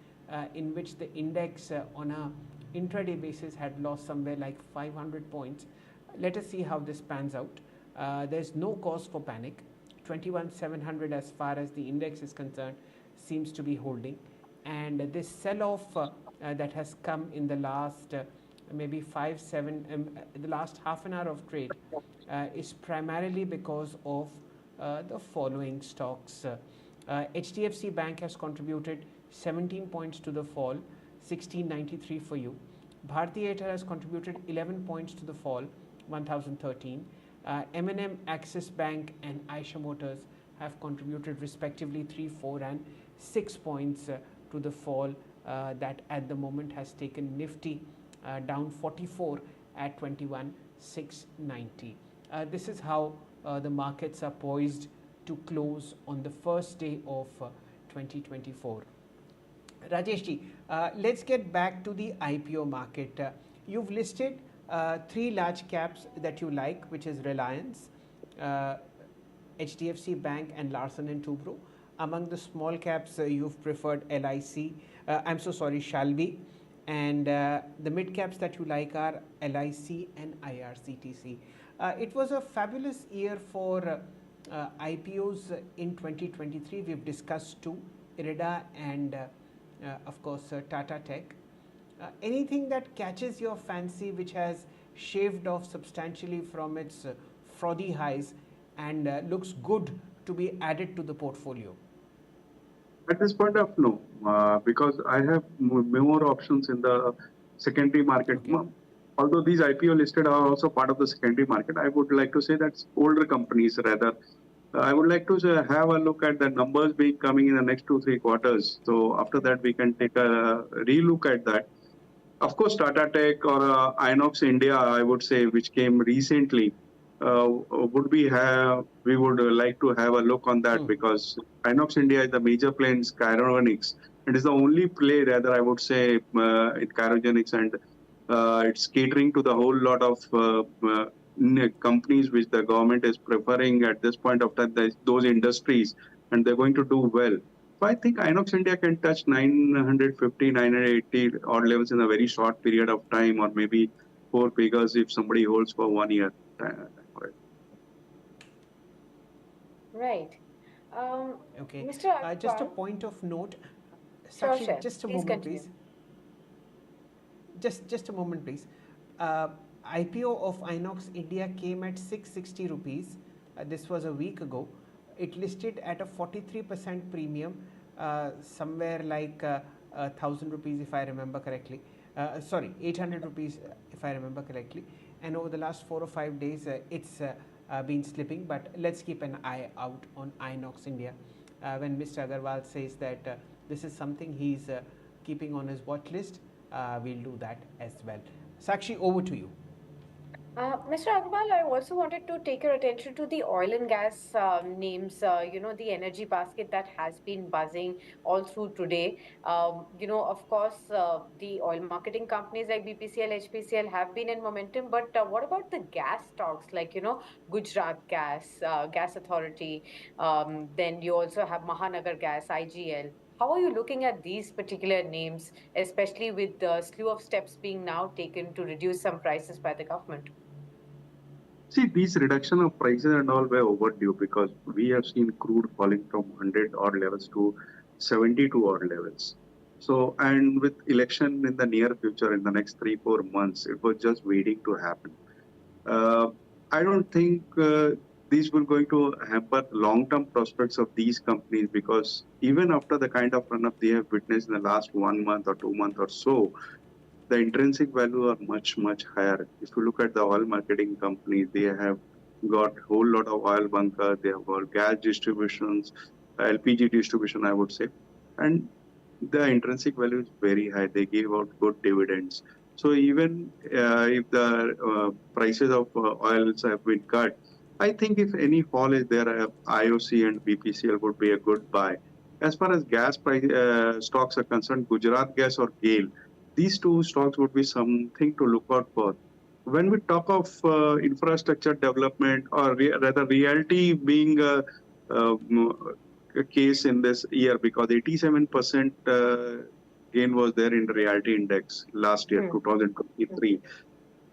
D: in which the index on a intraday basis had lost somewhere like 500 points. Let us see how this pans out. There's no cause for panic. 21,700 as far as the index is concerned seems to be holding, and this sell-off that has come in the last maybe 5-7 the last half an hour of trade is primarily because of the following stocks. HDFC Bank has contributed 17 points to the fall, 1693 for you. Bharti Airtel has contributed 11 points to the fall, 1013. M&M, Axis Bank and Eicher Motors have contributed respectively 3, 4 and 6 points to the fall that at the moment has taken Nifty down 44 at 21,690. This is how the markets are poised to close on the first day of 2024. Rajeshji, let's get back to the IPO market. You've listed 3 large caps that you like, which is Reliance, HDFC Bank and Larsen & Toubro. Among the small caps, you've preferred LIC, Shalby, and the mid caps that you like are LIC and IRCTC. It was a fabulous year for IPOs in 2023. We've discussed 2, IRIDA and of course Tata Tech. Anything that catches your fancy which has shaved off substantially from its frothy highs and looks good to be added to the portfolio?
F: At this point of no, because I have more options in the secondary market. Okay. Although these IPO listed are also part of the secondary market, I would like to say that's older companies rather. I would like to have a look at the numbers coming in the next 2-3 quarters. So after that, we can take a relook at that. Of course, Tata Tech or Inox India, I would say, which came recently, would we would like to have a look on that because Inox India is the major player in cryogenics. It is the only play, rather, I would say, in cryogenics, and it's catering to the whole lot of companies which the government is preferring at this point of time, those industries, and they're going to do well. So I think Inox India can touch 950, 980 odd levels in a very short period of time, or maybe four figures if somebody holds for 1 year.
C: Right.
D: Okay.
C: Mr.
D: Just a
C: Agarwal.
D: point of note.
C: Sure,
D: Sakshi,
C: Shell.
D: just a
C: Please
D: moment,
C: continue.
D: please. Just a moment, please. IPO of Inox India came at 660 rupees. This was a week ago. It listed at a 43% premium, somewhere like 1000 rupees if I remember correctly. Sorry, 800 rupees if I remember correctly. And over the last 4 or 5 days, it's been slipping. But let's keep an eye out on Inox India. When Mr. Agarwal says that this is something he's keeping on his watch list, we'll do that as well. Sakshi, over to you.
C: Mr. Agarwal, I also wanted to take your attention to the oil and gas names, the energy basket that has been buzzing all through today. Of course, the oil marketing companies like BPCL, HPCL have been in momentum, but what about the gas stocks like, Gujarat Gas, Gas Authority, then you also have Mahanagar Gas, IGL. How are you looking at these particular names, especially with the slew of steps being now taken to reduce some prices by the government?
F: See, these reduction of prices and all were overdue because we have seen crude falling from 100 odd levels to 72 odd levels. So, and with election in the near future, in the next 3-4 months, it was just waiting to happen. Uh, I don't think these will going to hamper long-term prospects of these companies because even after the kind of run-up they have witnessed in the last 1 month or 2 months or so, the intrinsic value are much, much higher. If you look at the oil marketing companies, they have got a whole lot of oil bunkers, they have got gas distributions, LPG distribution, I would say. And the intrinsic value is very high. They give out good dividends. So even if the prices of oils have been cut, I think if any fall is there, IOC and BPCL would be a good buy. As far as gas price stocks are concerned, Gujarat Gas or GAIL, these two stocks would be something to look out for. When we talk of infrastructure development, or rather realty being a case in this year, because 87% gain was there in the realty index last year, 2023.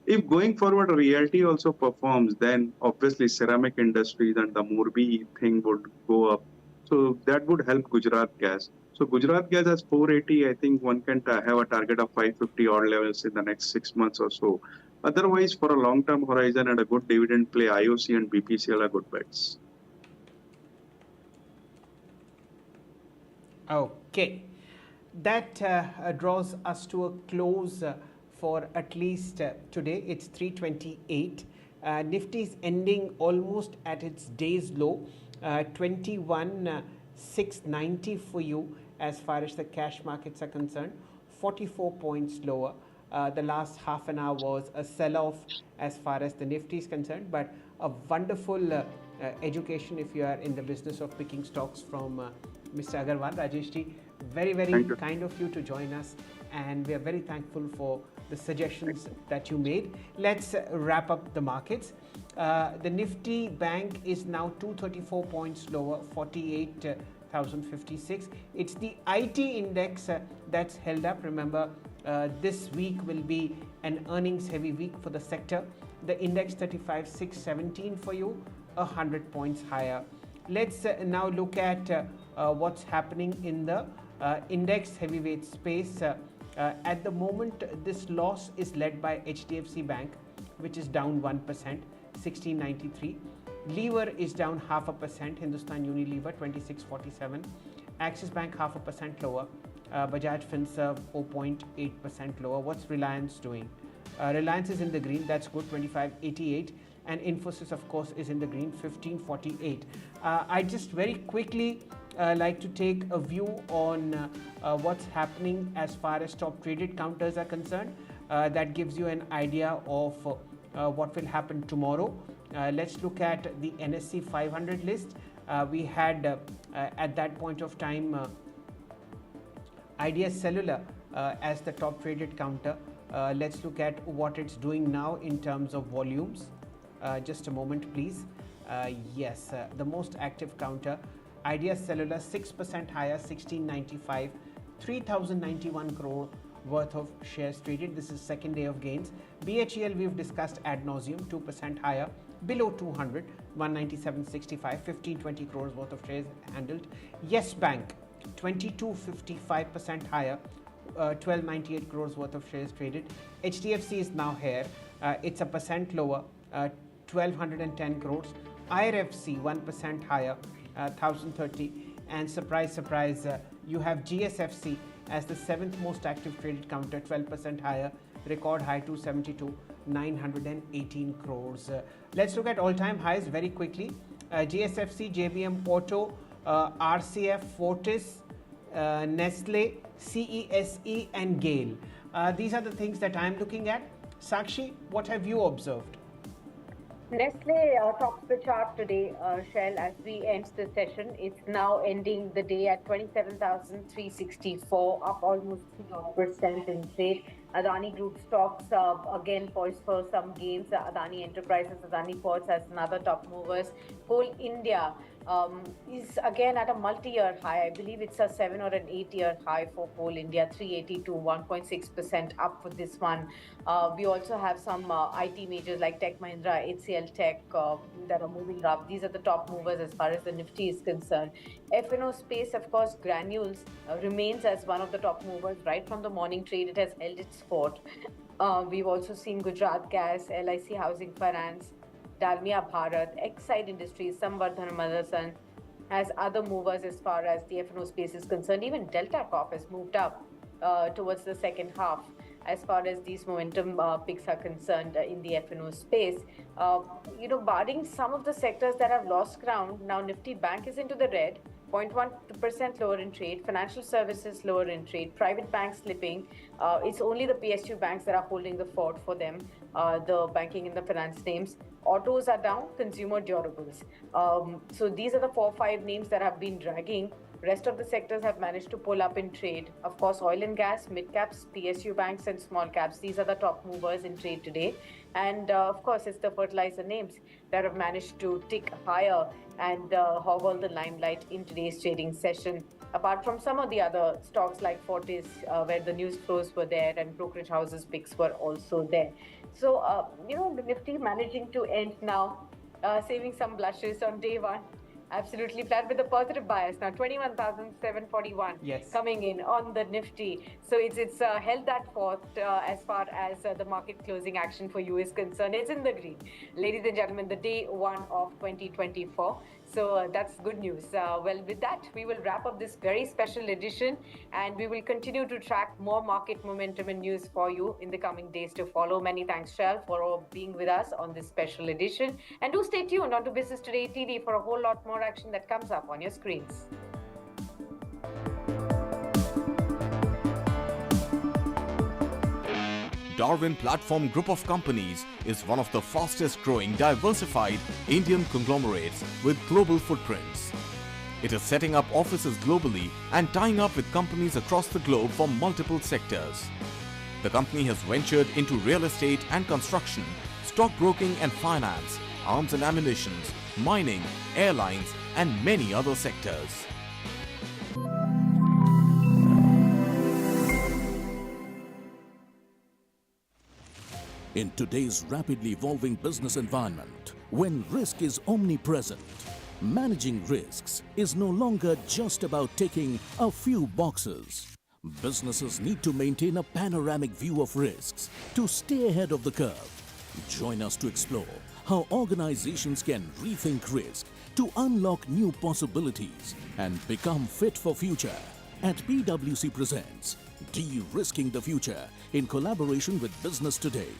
F: If going forward realty also performs, then obviously ceramic industries and the Morbi thing would go up. So that would help Gujarat Gas. So Gujarat Gas has 480. I think one can have a target of 550 odd levels in the next 6 months or so. Otherwise, for a long-term horizon and a good dividend play, IOC and BPCL are good bets.
D: Okay, that draws us to a close for at least today. It's 3:28. Nifty's ending almost at its day's low, 21,690 for you as far as the cash markets are concerned, 44 points lower. The last half an hour was a sell-off as far as the Nifty is concerned, but a wonderful education if you are in the business of picking stocks from Mr. Agarwal. Rajesh ji, very, very kind of you to join us, and we are very thankful for the suggestions that you made. Let's wrap up the markets. The Nifty Bank is now 234 points lower, 48,056. It's the IT index that's held up. Remember, this week will be an earnings heavy week for the sector. The index 35,617 for you, 100 points higher. Let's now look at what's happening in the index heavyweight space. At the moment, this loss is led by HDFC Bank, which is down 1%, 1693. Lever is down 0.5%, Hindustan Unilever 2647. Axis Bank 0.5% lower. Bajaj Finserv 0.8% lower. What's Reliance doing? Reliance is in the green, that's good, 2588. And Infosys, of course, is in the green, 1548. I just very quickly like to take a view on what's happening as far as top traded counters are concerned. That gives you an idea of what will happen tomorrow. Let's look at the NSE 500 list. We had at that point of time Idea Cellular as the top traded counter. Let's look at what it's doing now in terms of volumes. Just a moment, please. Yes, the most active counter, Idea Cellular, 6% higher, 1695, 3091 crore worth of shares traded. This is second day of gains. BHEL we've discussed ad nauseum, 2% higher, below 200, 197.65, 1520 crores worth of shares handled. Yes Bank, 2255% higher, 1298 crores worth of shares traded. HDFC is now here. It's a percent lower, 1210 crores. IRFC 1% higher, 1030. And surprise, surprise, you have GSFC as the seventh most active traded counter, 12% higher, record high 272, 918 crores. Let's look at all-time highs very quickly. GSFC, JBM Auto, RCF, Fortis, Nestle, CESE and GAIL. These are the things that I'm looking at. Sakshi, what have you observed?
C: Nestle tops the chart today, Shell, as we end the session. It's now ending the day at 27,364, up almost 3% in trade. Adani Group stocks again poised for some gains. Adani Enterprises, Adani Ports as another top movers. Coal India is again at a multi-year high. I believe it's a 7 or an 8-year high for Coal India, 382, 1.6% up for this one. We also have some IT majors like Tech Mahindra, HCL Tech that are moving up. These are the top movers as far as the Nifty is concerned. F&O space, of course, Granules remains as one of the top movers right from the morning trade. It has held its fort. We've also seen Gujarat Gas, LIC Housing Finance, Dalmia Bharat, Exide Industries, Samvardhan Motherson as other movers as far as the F&O space is concerned. Even Delta Corp has moved up towards the second half as far as these momentum picks are concerned in the F&O space. Barring some of the sectors that have lost ground, now Nifty Bank is into the red, 0.1% lower in trade, financial services lower in trade, private banks slipping. It's only the PSU banks that are holding the fort for them, the banking and the finance names. Autos are down, consumer durables. So these are the 4-5 names that have been dragging. Rest of the sectors have managed to pull up in trade. Of course, oil and gas, mid caps, PSU banks and small caps. These are the top movers in trade today. And of course, it's the fertilizer names that have managed to tick higher and hog all the limelight in today's trading session. Apart from some of the other stocks like Fortis, where the news flows were there and brokerage houses picks were also there. So, the Nifty managing to end now, saving some blushes on day one. Absolutely flat with a positive bias now, 21,741 coming in on the Nifty. So it's held that fort as far as the market closing action for you is concerned. It's in the green. Ladies and gentlemen, the day one of 2024. So that's good news. Well, with that, we will wrap up this very special edition and we will continue to track more market momentum and news for you in the coming days to follow. Many thanks, Shell, for being with us on this special edition. And do stay tuned on to Business Today TV for a whole lot more action that comes up on your screens.
A: Darwin Platform Group of Companies is one of the fastest growing diversified Indian conglomerates with global footprints. It is setting up offices globally and tying up with companies across the globe for multiple sectors. The company has ventured into real estate and construction, stockbroking and finance, arms and ammunition, mining, airlines and many other sectors.
B: In today's rapidly evolving business environment, when risk is omnipresent, managing risks is no longer just about ticking a few boxes. Businesses need to maintain a panoramic view of risks to stay ahead of the curve. Join us to explore how organizations can rethink risk to unlock new possibilities and become fit for future. At PwC presents De-Risking the Future in collaboration with Business Today.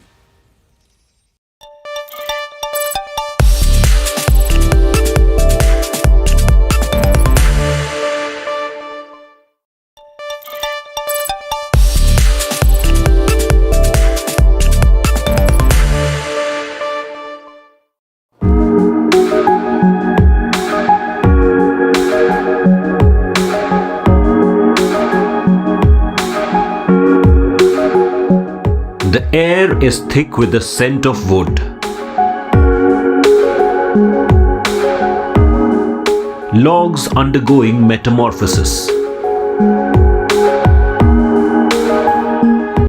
G: Air is thick with the scent of wood. Logs undergoing metamorphosis.